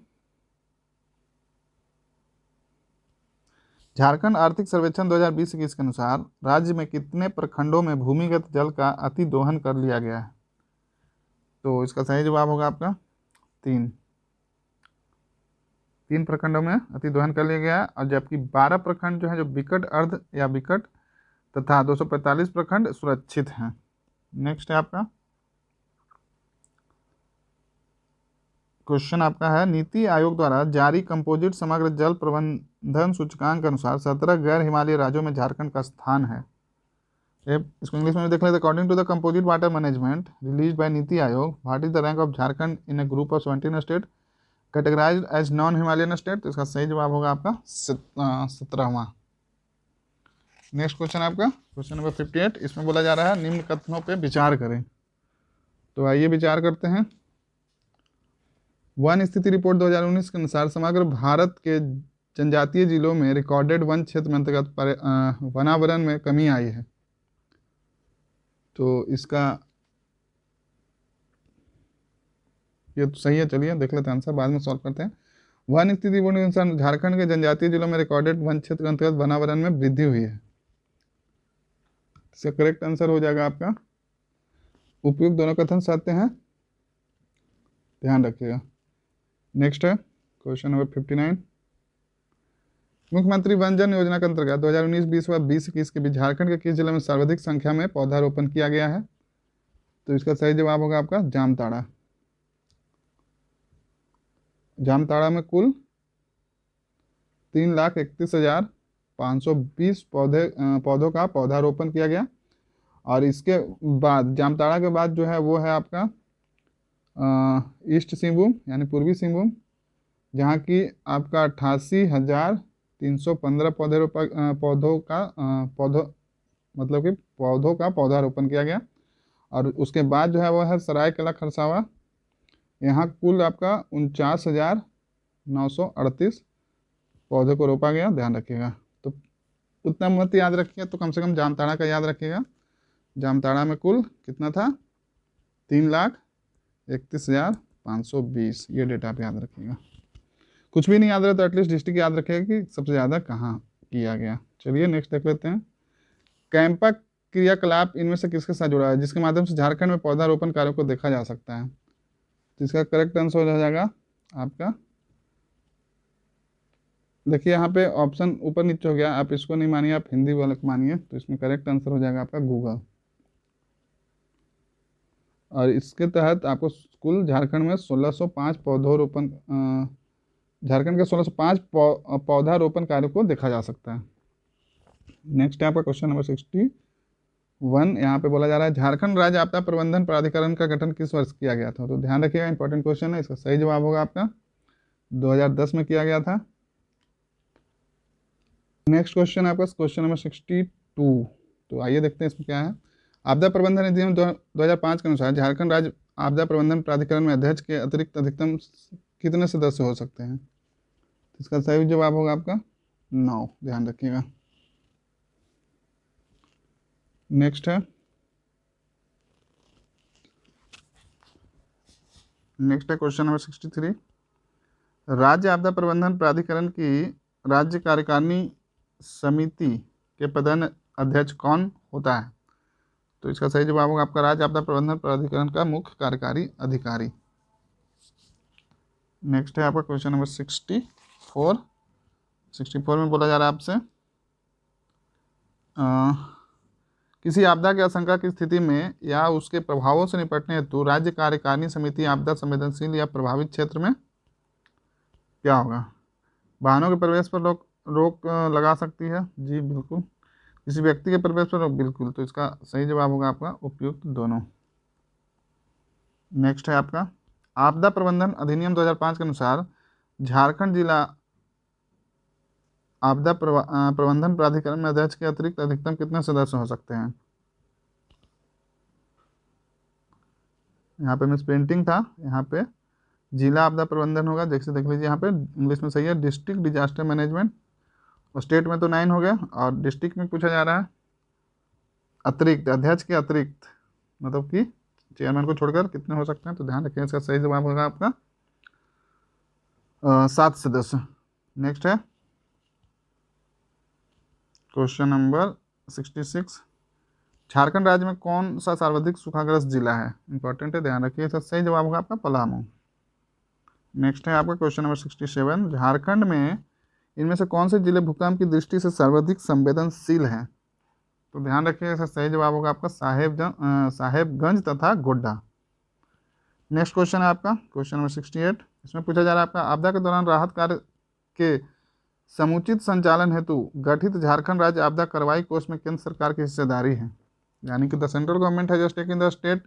झारखंड आर्थिक सर्वेक्षण 2020-21 के अनुसार राज्य में कितने प्रखंडों में भूमिगत जल का अतिदोहन कर लिया गया है? तो इसका सही जवाब होगा आपका 3 प्रखंडों में अतिदोहन कर लिया गया है। और जबकि 12 प्रखंड जो है जो विकट, अर्ध या विकट तथा 245 प्रखंड सुरक्षित हैं। नेक्स्ट है आपका क्वेश्चन आपका है, नीति आयोग द्वारा जारी कंपोजिट समग्र जल प्रबंधन सूचकांक के अनुसार 17 गैर हिमालयी राज्यों में झारखंड का स्थान है। इसको इंग्लिश में देख लेते। According to the composite water management release by NITI Aayog, what is the rank of Jharkhand in a group of 17 state categorized as non Himalayan state? तो इसका सही जवाब होगा आपका 17वां। नेक्स्ट क्वेश्चन आपका क्वेश्चन नंबर 58। इसमें बोला जा रहा है निम्न कथनों पे विचार करें। तो आइए विचार करते हैं। वन स्थिति रिपोर्ट 2019 के अनुसार समग्र भारत के जनजातीय जिलों में रिकॉर्डेड वन क्षेत्र में अंतर्गत वनावरण में कमी आई है। तो इसका ये तो सही है, चलिए देख लेते हैं आंसर, बाद में सॉल्व करते हैं। वन स्थिति रिपोर्ट के अनुसार झारखंड के जनजातीय जिलों में रिकॉर्डेड वन क्षेत्र के अंतर्गत वनावरण में वृद्धि हुई है। इसका करेक्ट आंसर हो जाएगा आपका उपयुक्त दोनों कथन सत्य हैं, ध्यान रखिएगा। नेक्स्ट है क्वेश्चन नंबर 59। मुख्यमंत्री वन जन योजना के अंतर्गत 2019-20 व 20-21 के बीच झारखंड के किस जिले में सर्वाधिक संख्या में पौधारोपण किया गया है? तो इसका सही जवाब होगा आपका जामताड़ा। जामताड़ा में कुल 3,31,520 पौधों का पौधारोपण किया गया। और इसके बाद जामताड़ा के बाद जो है वो है आपका ईस्ट सिंहभूम यानी पूर्वी सिंहभूम, जहाँ की आपका 88,315 पौधों का पौधारोपण किया गया। और उसके बाद जो है वो है सरायकेला खरसावा, यहाँ कुल आपका 49,938 पौधों को रोपा गया, ध्यान रखिएगा। तो उतना मत याद रखिएगा, तो कम से कम जामताड़ा का याद रखिएगा। जामताड़ा में कुल कितना था? 3,31,520। ये डेटा आप याद रखिएगा। कुछ भी नहीं याद रहा तो एटलीस्ट डिस्ट्रिक्ट याद रखिएगा कि सबसे ज़्यादा कहाँ किया गया। चलिए नेक्स्ट देख लेते हैं। कैंपा क्रियाकलाप इनमें से किसके साथ जुड़ा है जिसके माध्यम से झारखंड में पौधारोपण कार्यों को देखा जा सकता है? तो इसका करेक्ट आंसर हो जाएगा आपका, देखिए यहाँ पे ऑप्शन ऊपर नीचे हो गया, आप इसको नहीं मानिए, आप हिंदी वाले को मानिए। तो इसमें करेक्ट आंसर हो जाएगा आपका गूगल। और इसके तहत आपको कुल झारखंड में 1605 पौधारोपण झारखंड के 1605 पौधारोपण कार्यों को देखा जा सकता है। नेक्स्ट है आपका क्वेश्चन नंबर 61। यहाँ पे बोला जा रहा है झारखंड राज्य आपदा प्रबंधन प्राधिकरण का गठन किस वर्ष किया गया था? तो ध्यान रखिएगा, इंपॉर्टेंट क्वेश्चन है। इसका सही जवाब होगा आपका 2010 में किया गया था। नेक्स्ट क्वेश्चन आपका क्वेश्चन नंबर 62। तो आइए देखते हैं इसमें क्या है। आपदा प्रबंधन अधिनियम 2005 के अनुसार झारखंड राज्य आपदा प्रबंधन प्राधिकरण में अध्यक्ष के अतिरिक्त अधिकतम कितने सदस्य हो सकते हैं? इसका सही जवाब होगा आपका 9, ध्यान रखिएगा। नेक्स्ट है क्वेश्चन नंबर 63। राज्य आपदा प्रबंधन प्राधिकरण की राज्य कार्यकारिणी समिति के पदेन अध्यक्ष कौन होता है? तो इसका सही जवाब होगा आपका राज्य आपदा प्रबंधन प्राधिकरण का मुख्य कार्यकारी अधिकारी। नेक्स्ट है आपका क्वेश्चन नंबर 64। 64 में बोला जा रहा है आपसे किसी आपदा की आशंका की स्थिति में या उसके प्रभावों से निपटने हेतु राज्य कार्यकारिणी समिति आपदा संवेदनशील या प्रभावित क्षेत्र में क्या होगा? वाहनों के प्रवेश पर रोक रोक लगा सकती है। जी बिल्कुल। किसी व्यक्ति के प्रवेश पर रोक, बिल्कुल। तो इसका सही जवाब होगा आपका उपयुक्त दोनों। नेक्स्ट है आपका आपदा प्रबंधन अधिनियम 2005 के अनुसार झारखंड जिला आपदा प्रबंधन प्राधिकरण में अध्यक्ष के अतिरिक्त अधिकतम कितने सदस्य हो सकते हैं? यहाँ पे मिस प्रिंटिंग था, यहाँ पे जिला आपदा प्रबंधन होगा। देख लीजिए यहाँ पे इंग्लिश में सही है डिस्ट्रिक्ट डिजास्टर मैनेजमेंट। और स्टेट में तो 9 हो गया, और डिस्ट्रिक्ट में पूछा जा रहा है अतिरिक्त, अध्यक्ष के अतिरिक्त मतलब कि चेयरमैन को छोड़कर कितने हो सकते हैं? तो ध्यान रखें, इसका सही जवाब होगा आपका 7 सदस्य। नेक्स्ट है क्वेश्चन नंबर 66, झारखंड राज्य में कौन सा सर्वाधिक सूखाग्रस्त जिला है? इंपॉर्टेंट है, ध्यान रखिए। इसका सही जवाब होगा आपका पलामू। नेक्स्ट है आपका क्वेश्चन नंबर 67, झारखंड में इनमें से कौन से जिले भूकंप की दृष्टि से सर्वाधिक संवेदनशील हैं? तो ध्यान रखिए, इसका सही जवाब होगा आपका साहेबगंज तथा गोड्डा। नेक्स्ट क्वेश्चन है आपका क्वेश्चन नंबर 68, इसमें पूछा जा रहा है आपका आपदा के दौरान राहत कार्य के समुचित संचालन हेतु गठित झारखंड राज्य आपदा कार्रवाई कोष में केंद्र सरकार की हिस्सेदारी है। यानी कि द सेंट्रल गवर्नमेंट है just taking the state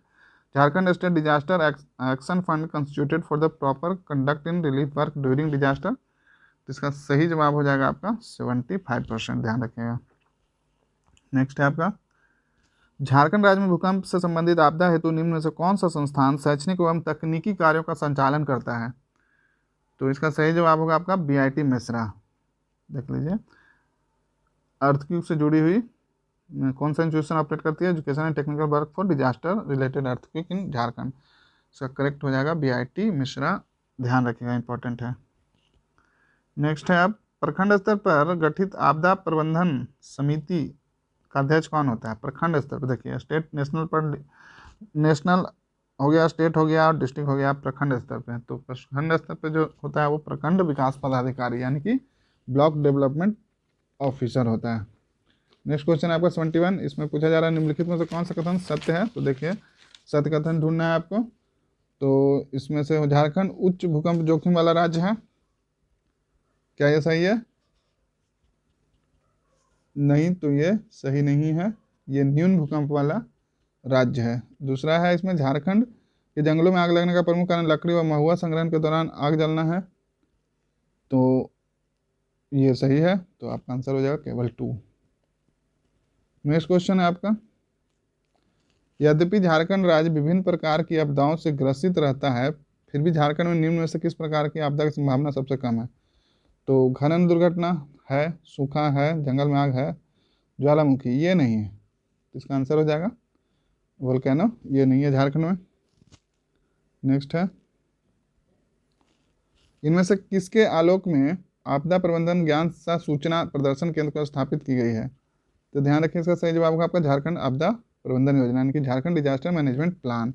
Jharkhand state disaster action fund constituted for the proper conduct in relief work during disaster. तो इसका सही जवाब हो जाएगा आपका 75%, ध्यान रखिएगा। नेक्स्ट है आपका झारखंड राज्य में भूकंप से संबंधित आपदा हेतु निम्न में से कौन सा संस्थान शैक्षणिक एवं तकनीकी कार्यों का संचालन करता है? तो इसका सही जवाब होगा आपका BIT मिश्रा। देख लीजिए, अर्थक्वेक से जुड़ी हुई कौन सा इंस्टीट्यूशन ऑपरेट करती है? Education and technical work for disaster related earthquake इन झारखंड। इसका करेक्ट हो जाएगा BIT मिश्रा, ध्यान रखिएगा, इंपॉर्टेंट है। नेक्स्ट है आप प्रखंड स्तर पर गठित आपदा प्रबंधन समिति का अध्यक्ष कौन होता है? प्रखंड स्तर पर देखिए, स्टेट नेशनल हो गया, स्टेट हो गया और डिस्ट्रिक्ट हो गया, प्रखंड स्तर पे। तो प्रखंड स्तर पे जो होता है वो प्रखंड विकास पदाधिकारी यानी कि ब्लॉक डेवलपमेंट ऑफिसर होता है। नेक्स्ट क्वेश्चन है आपका 71, इसमें पूछा जा रहा है निम्नलिखित में से कौन सा कथन सत्य है? तो देखिए, सत्य कथन ढूंढना है आपको। तो इसमें से झारखंड उच्च भूकंप जोखिम वाला राज्य है, क्या ये सही है? नहीं, तो ये सही नहीं है, ये न्यून भूकंप वाला राज्य है। दूसरा है इसमें झारखंड के जंगलों में आग लगने का प्रमुख कारण लकड़ी व महुआ संग्रहण के दौरान आग जलना है, तो ये सही है। तो आपका आंसर हो जाएगा केवल 2। नेक्स्ट क्वेश्चन है आपका यद्यपि झारखंड राज्य विभिन्न प्रकार की आपदाओं से ग्रसित रहता है, फिर भी झारखंड में निम्न में से किस प्रकार की आपदा की संभावना सबसे कम है? तो खनन दुर्घटना है, सूखा है, जंगल में आग है, ज्वालामुखी ये नहीं है। तो इसका आंसर हो जाएगा वोल्केनो, ये नहीं है झारखंड में। नेक्स्ट है इनमें से किसके आलोक में आपदा प्रबंधन ज्ञान सह सूचना प्रदर्शन केंद्र को स्थापित की गई है? तो ध्यान रखें, इसका सही जवाब होगा आपका झारखंड आपदा प्रबंधन योजना यानी कि Jharkhand disaster management plan.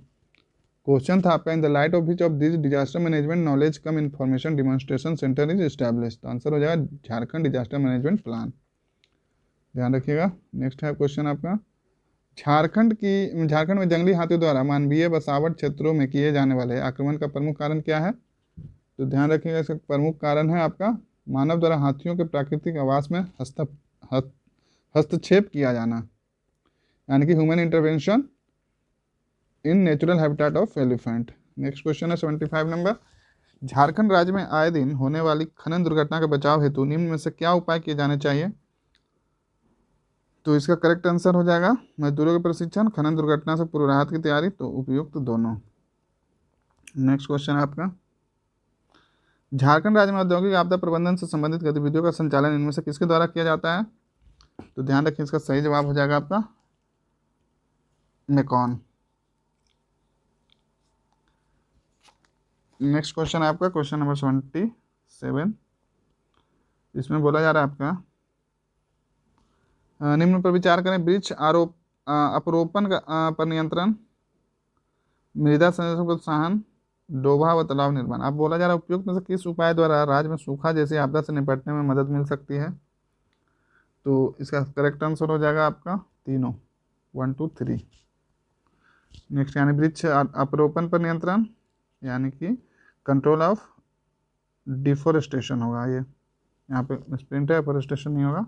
Question था आपका in the light of which of this disaster management knowledge come information demonstration centre is established. तो आंसर हो जाएगा झारखंड डिजास्टर मैनेजमेंट प्लान, ध्यान रखिएगा। नेक्स्ट है क्वेश्चन आपका झारखंड में जंगली हाथियों द्वारा मानवीय बसावट क्षेत्रों में किए जाने वाले आक्रमण का प्रमुख कारण क्या है? तो ध्यान रखिएगा, इसका प्रमुख कारण है आपका मानव द्वारा हाथियों के प्राकृतिक आवास में हस्तक्षेप किया जाना, यानी कि human intervention in natural habitat of elephant. Next question है 75 नंबर, झारखंड राज्य में आए दिन होने वाली खनन दुर्घटना के बचाव हेतु निम्न में से क्या उपाय किए जाने चाहिए? तो इसका करेक्ट आंसर हो जाएगा मजदूरों के प्रशिक्षण, खनन दुर्घटना से पूर्व राहत की तैयारी, तो उपयुक्त दोनों। नेक्स्ट क्वेश्चन है आपका झारखंड राज्य में औद्योगिक आपदा प्रबंधन से संबंधित गतिविधियों का संचालन इनमें से किसके द्वारा किया जाता है? तो ध्यान रखिए, इसका सही जवाब हो जाएगा आपका मेकॉन। नेक्स्ट क्वेश्चन है आपका क्वेश्चन नंबर 77, इसमें बोला जा रहा है आपका निम्न पर विचार करें, वृक्ष अपरोपण पर नियंत्रण, मृदा संरक्षण प्रोत्साहन, डोभा व तालाब निर्माण। अब बोला जा रहा है उपयुक्त में से किस उपाय द्वारा राज्य में सूखा जैसी आपदा से निपटने में मदद मिल सकती है। तो इसका करेक्ट आंसर हो जाएगा आपका तीनों, 1 2 3। नेक्स्ट यानी वृक्ष अपरोपण पर नियंत्रण, यानी कि कंट्रोल ऑफ डिफोरेस्टेशन होगा ये, यहाँ पे स्प्रिंट है, एफोरेस्टेशन नहीं होगा।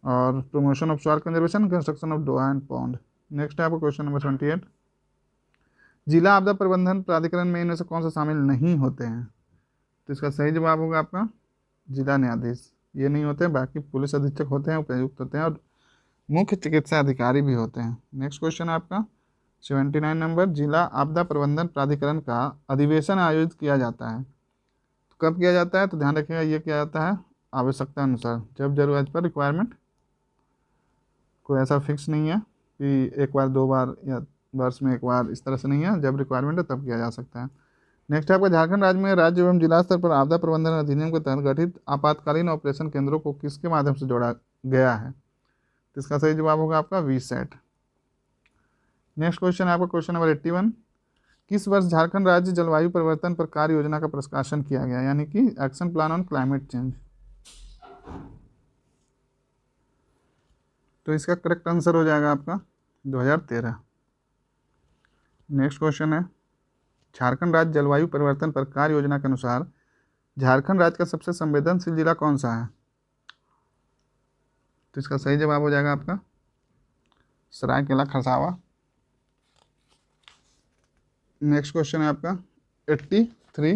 और promotion of soil conservation, construction of Doha and pond. Next है आपको क्वेश्चन नंबर 28, जिला आपदा प्रबंधन प्राधिकरण में इनमें से कौन से शामिल नहीं होते हैं। तो इसका सही जवाब होगा आपका जिला न्यायाधीश, ये नहीं होते, बाकी पुलिस अधीक्षक होते हैं, उपायुक्त होते हैं और मुख्य चिकित्सा अधिकारी भी होते हैं। नेक्स्ट क्वेश्चन है आपका 79 नंबर, जिला आपदा प्रबंधन प्राधिकरण का अधिवेशन आयोजित किया जाता है। तो कब किया जाता है, तो ध्यान रखिएगा ये किया जाता है आवश्यकता अनुसार, जब जरूरत पर, रिक्वायरमेंट, कोई ऐसा फिक्स नहीं है कि एक बार 2 बार या वर्ष में 1 बार, इस तरह से नहीं है, जब रिक्वायरमेंट है तब किया जा सकता है। नेक्स्ट है आपका झारखंड राज्य में राज्य एवं जिला स्तर पर आपदा प्रबंधन अधिनियम के तहत गठित आपातकालीन ऑपरेशन केंद्रों को किसके माध्यम से जोड़ा गया है। तो इसका सही जवाब होगा आपका वीसैट। नेक्स्ट क्वेश्चन है आपका क्वेश्चन नंबर 81, किस वर्ष झारखंड राज्य जलवायु परिवर्तन पर कार्य योजना का प्रकाशन किया गया, यानी कि action plan on climate change. तो इसका करेक्ट आंसर हो जाएगा आपका 2013। नेक्स्ट क्वेश्चन है, झारखंड राज्य जलवायु परिवर्तन पर कार्य योजना के अनुसार झारखंड राज्य का सबसे संवेदनशील जिला कौन सा है। तो इसका सही जवाब हो जाएगा आपका सरायकेला खरसावा। नेक्स्ट क्वेश्चन है आपका 83,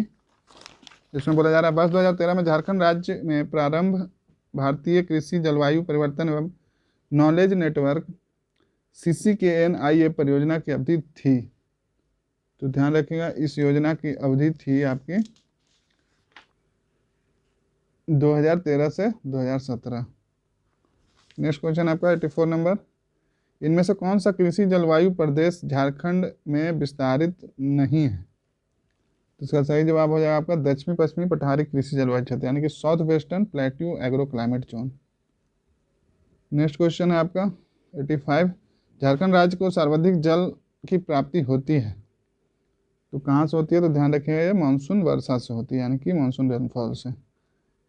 जिसमें बोला जा रहा है वर्ष 2013 में झारखंड राज्य में प्रारंभ भारतीय कृषि जलवायु परिवर्तन एवं नॉलेज नेटवर्क CCKNIA परियोजना की अवधि थी। तो ध्यान रखिएगा इस योजना की अवधि थी आपकी 2013 से 2017। नेक्स्ट क्वेश्चन आपका 84 नंबर, इनमें से कौन सा कृषि जलवायु प्रदेश झारखंड में विस्तारित नहीं है। तो इसका सही जवाब हो जाएगा आपका दक्षिणी पश्चिमी पठारी कृषि जलवायु क्षेत्र, यानी कि south western plateau agro climate zone. Next question है आपका 85, झारखंड राज्य को सर्वाधिक जल की प्राप्ति होती है। तो कहाँ से होती है, तो ध्यान रखिएगा ये मानसून वर्षा से होती है, यानी कि मानसून रेनफॉल से।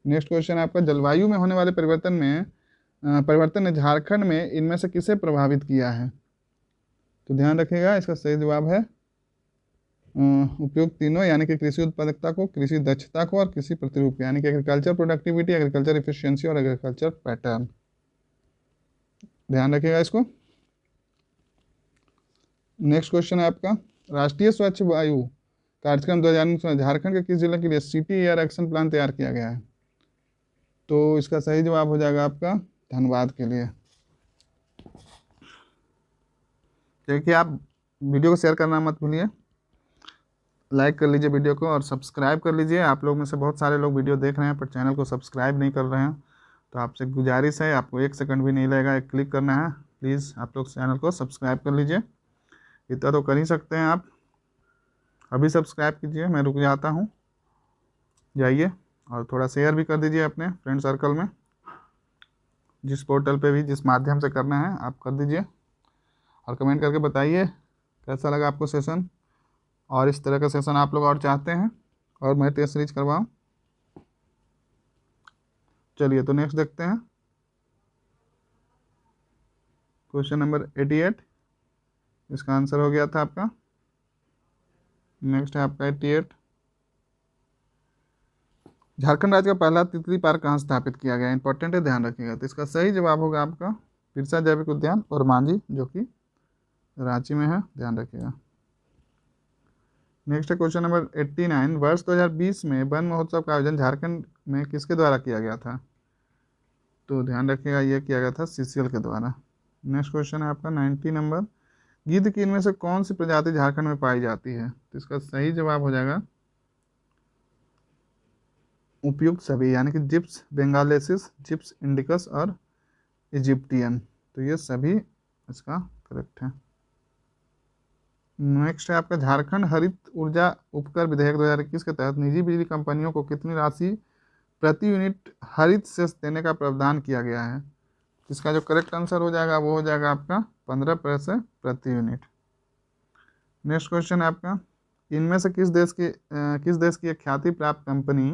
नेक्स्ट क्वेश्चन है आपका जलवायु में होने वाले परिवर्तन ने झारखंड में इनमें से किसे प्रभावित किया है। तो ध्यान रखिएगा इसका सही जवाब है उपयुक्त तीनों, यानी कि कृषि उत्पादकता को, कृषि दक्षता को और कृषि प्रतिरूप, यानी कि एग्रीकल्चर प्रोडक्टिविटी, एग्रीकल्चर इफिशियंसी और एग्रीकल्चर पैटर्न। ध्यान रखिएगा इसको। नेक्स्ट क्वेश्चन है आपका राष्ट्रीय स्वच्छ वायु कार्यक्रम 2019 में झारखंड के किस जिले के लिए सिटी एयर एक्शन प्लान तैयार किया गया है। तो इसका सही जवाब हो जाएगा आपका धनबाद के लिए। देखिए आप वीडियो को शेयर करना मत भूलिए, लाइक कर लीजिए वीडियो को और सब्सक्राइब कर लीजिए। आप लोग में से बहुत सारे लोग वीडियो देख रहे हैं पर चैनल को सब्सक्राइब नहीं कर रहे हैं, तो आपसे गुजारिश है, आपको 1 सेकंड भी नहीं लगेगा, एक क्लिक करना है, प्लीज़ आप लोग चैनल को सब्सक्राइब कर लीजिए। इतना तो कर ही सकते हैं आप, अभी सब्सक्राइब कीजिए, मैं रुक जाता हूँ, जाइए और थोड़ा शेयर भी कर दीजिए अपने फ्रेंड सर्कल में, जिस पोर्टल पे भी जिस माध्यम से करना है आप कर दीजिए और कमेंट करके बताइए कैसा लगा आपको सेशन, और इस तरह का सेशन आप लोग और चाहते हैं और मैं टेस्ट सीरीज करवाऊँ। चलिए तो नेक्स्ट देखते हैं क्वेश्चन नंबर 88, इसका आंसर हो गया था आपका। नेक्स्ट है आपका 88, झारखंड राज्य का पहला तितली पार्क कहाँ स्थापित किया गया, इंपॉर्टेंट है, ध्यान रखिएगा। तो इसका सही जवाब होगा आपका बिरसा जैविक उद्यान और मांझी, जो कि रांची में है, ध्यान रखिएगा। नेक्स्ट है क्वेश्चन नंबर 89, वर्ष 2020 में वन महोत्सव का आयोजन झारखंड में किसके द्वारा किया गया था। तो ध्यान रखिएगा ये किया गया था CCL के द्वारा। नेक्स्ट क्वेश्चन है आपका 90 नंबर, गिद्ध की इनमें से कौन सी प्रजाति झारखंड में पाई जाती है। तो इसका सही जवाब हो जाएगा उपयुक्त सभी, यानी कि जिप्स बेंगालेसिस, जिप्स इंडिकस और इजिप्टियन, तो ये सभी इसका करेक्ट है। नेक्स्ट है आपका झारखंड हरित ऊर्जा उपकर विधेयक 2021 के तहत निजी बिजली कंपनियों को कितनी राशि प्रति यूनिट हरित सेस देने का प्रावधान किया गया है। इसका जो करेक्ट आंसर हो जाएगा वो हो जाएगा आपका 15 पैसे प्रति यूनिट। नेक्स्ट क्वेश्चन है आपका इनमें से किस देश की एक ख्याति प्राप्त कंपनी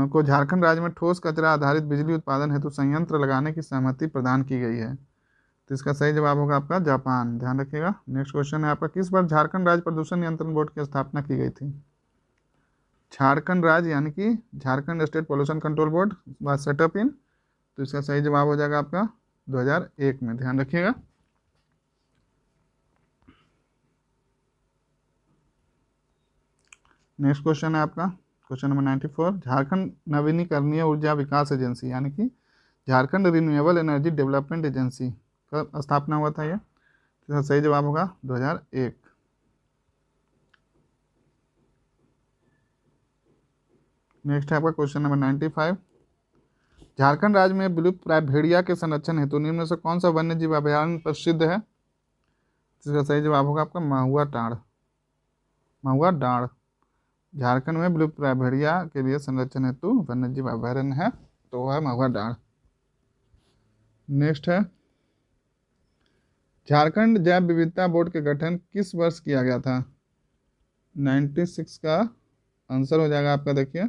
को झारखंड राज्य में ठोस कचरा आधारित बिजली उत्पादन हेतु संयंत्र लगाने की सहमति प्रदान की गई है? तो इसका सही जवाब होगा आपका जापान। ध्यान रखिएगा। नेक्स्ट क्वेश्चन है आपका, किस वर्ष झारखंड राज्य प्रदूषण नियंत्रण बोर्ड की स्थापना की गई थी? झारखंड राज्य यानी कि Jharkhand state pollution control board was set up in, तो इसका सही जवाब हो जाएगा आपका 2001 में। ध्यान रखिएगा। नेक्स्ट क्वेश्चन है आपका क्वेश्चन नंबर 94, झारखंड नवीनीकरणीय ऊर्जा विकास एजेंसी यानी कि Jharkhand renewable energy development agency का स्थापना हुआ था ये? तो सही जवाब होगा 2001। नेक्स्ट है आपका क्वेश्चन नंबर 95, झारखंड राज्य में विलुप्त प्राय भेड़िया के संरक्षण हेतु निम्न में से कौन सा वन्य जीव अभयारण्य प्रसिद्ध है? इसका सही जवाब होगा आपका महुआ डांड़। झारखंड में विलुप्त प्राय भेड़िया के लिए संरक्षण हेतु वन्य जीव अभयारण्य है, तो वह है महुआ डांड़। नेक्स्ट है, झारखंड जैव विविधता बोर्ड के गठन किस वर्ष किया गया था? 96 का आंसर हो जाएगा आपका। देखिए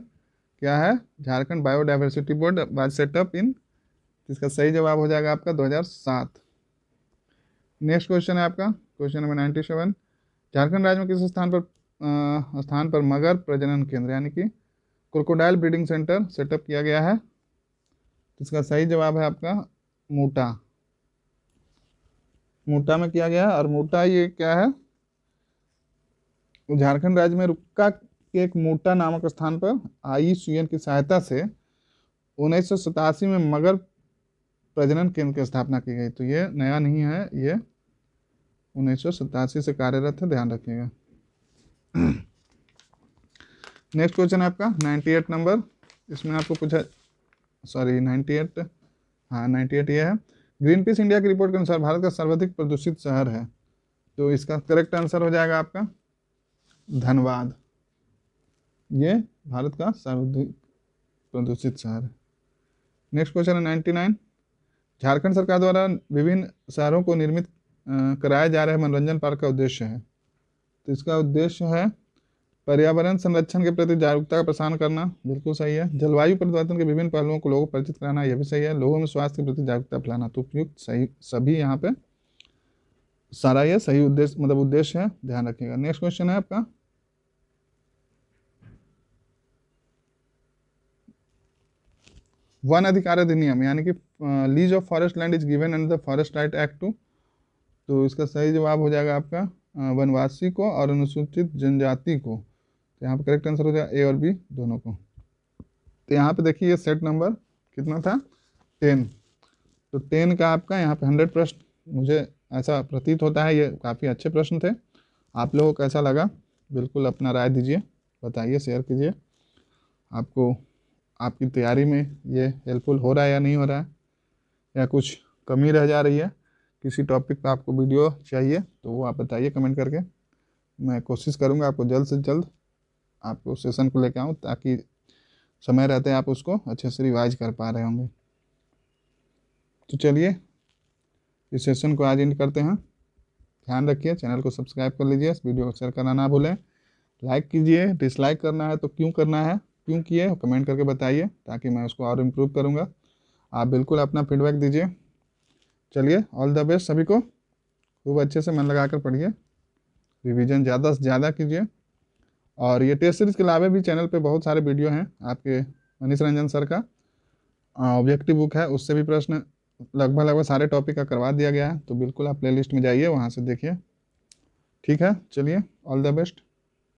क्या है, Jharkhand biodiversity board was set up in, इसका सही जवाब हो जाएगा आपका 2007। नेक्स्ट क्वेश्चन है आपका क्वेश्चन नंबर 97, झारखंड राज्य में किस स्थान पर मगर प्रजनन केंद्र यानी कि क्रोकोडाइल ब्रीडिंग सेंटर सेटअप किया गया है? इसका सही जवाब है आपका मूटा में किया गया है। और मूटा ये क्या है, झारखंड राज्य में रुक्का के एक मूटा नामक स्थान पर IUCN की सहायता से 1987 में मगर प्रजनन केंद्र की स्थापना की गई। तो ये नया नहीं है, ये 1987 से कार्यरत है, ध्यान रखिएगा। नेक्स्ट क्वेश्चन है आपका 98 नंबर, इसमें आपको पूछा 98 ये है, ग्रीन पीस इंडिया की रिपोर्ट के अनुसार भारत का सर्वाधिक प्रदूषित शहर है, तो इसका करेक्ट आंसर हो जाएगा आपका धनबाद। ये भारत का सर्वाधिक प्रदूषित शहर है। नेक्स्ट क्वेश्चन है 99, झारखंड सरकार द्वारा विभिन्न शहरों को निर्मित कराए जा रहे मनोरंजन पार्क का उद्देश्य है? तो इसका उद्देश्य है पर्यावरण संरक्षण के प्रति जागरूकता का प्रसार करना, बिल्कुल सही है। जलवायु परिवर्तन के विभिन्न पहलुओं को लोगों को परिचित कराना, यह भी सही है। लोगों में स्वास्थ्य के प्रति जागरूकता फैलाना, तो उपयुक्त सही सभी यहाँ पे सारा ये सही उद्देश्य है, ध्यान रखिएगा। नेक्स्ट क्वेश्चन है आपका वन अधिकार अधिनियम यानी कि lease of forest land is given under the forest right act 2, तो इसका सही जवाब हो जाएगा आपका वनवासी को और अनुसूचित जनजाति को। तो यहाँ पे करेक्ट आंसर हो जाएगा A और B दोनों को। तो यहाँ पे देखिए ये सेट नंबर कितना था 10, तो 10 का आपका यहाँ पे 100 प्रश्न, मुझे ऐसा प्रतीत होता है ये काफ़ी अच्छे प्रश्न थे। आप लोगों को कैसा लगा बिल्कुल अपना राय दीजिए, बताइए, शेयर कीजिए। आपको आपकी तैयारी में ये हेल्पफुल हो रहा है या नहीं हो रहा है, या कुछ कमी रह जा रही है, किसी टॉपिक पर आपको वीडियो चाहिए तो वो आप बताइए कमेंट करके। मैं कोशिश करूँगा आपको जल्द से जल्द आपको सेशन को लेकर आऊँ, ताकि समय रहते आप उसको अच्छे से रिवाइज कर पा रहे होंगे। तो चलिए इस सेशन को आज एंड करते हैं। ध्यान रखिए, चैनल को सब्सक्राइब कर लीजिए, इस वीडियो को शेयर करना ना भूलें, लाइक कीजिए, डिसलाइक करना है तो क्यों करना है, क्यों किए, कमेंट करके बताइए ताकि मैं उसको और इम्प्रूव करूँगा। आप बिल्कुल अपना फीडबैक दीजिए। चलिए ऑल द बेस्ट सभी को, खूब अच्छे से मन लगा कर पढ़िए, रिवीजन ज़्यादा से ज़्यादा कीजिए। और ये टेस्ट सीरीज़ के अलावा भी चैनल पे बहुत सारे वीडियो हैं आपके मनीष रंजन सर का ऑब्जेक्टिव बुक है, उससे भी प्रश्न लगभग सारे टॉपिक का करवा दिया गया है, तो बिल्कुल आप प्लेलिस्ट में जाइए, वहाँ से देखिए। ठीक है, चलिए ऑल द बेस्ट।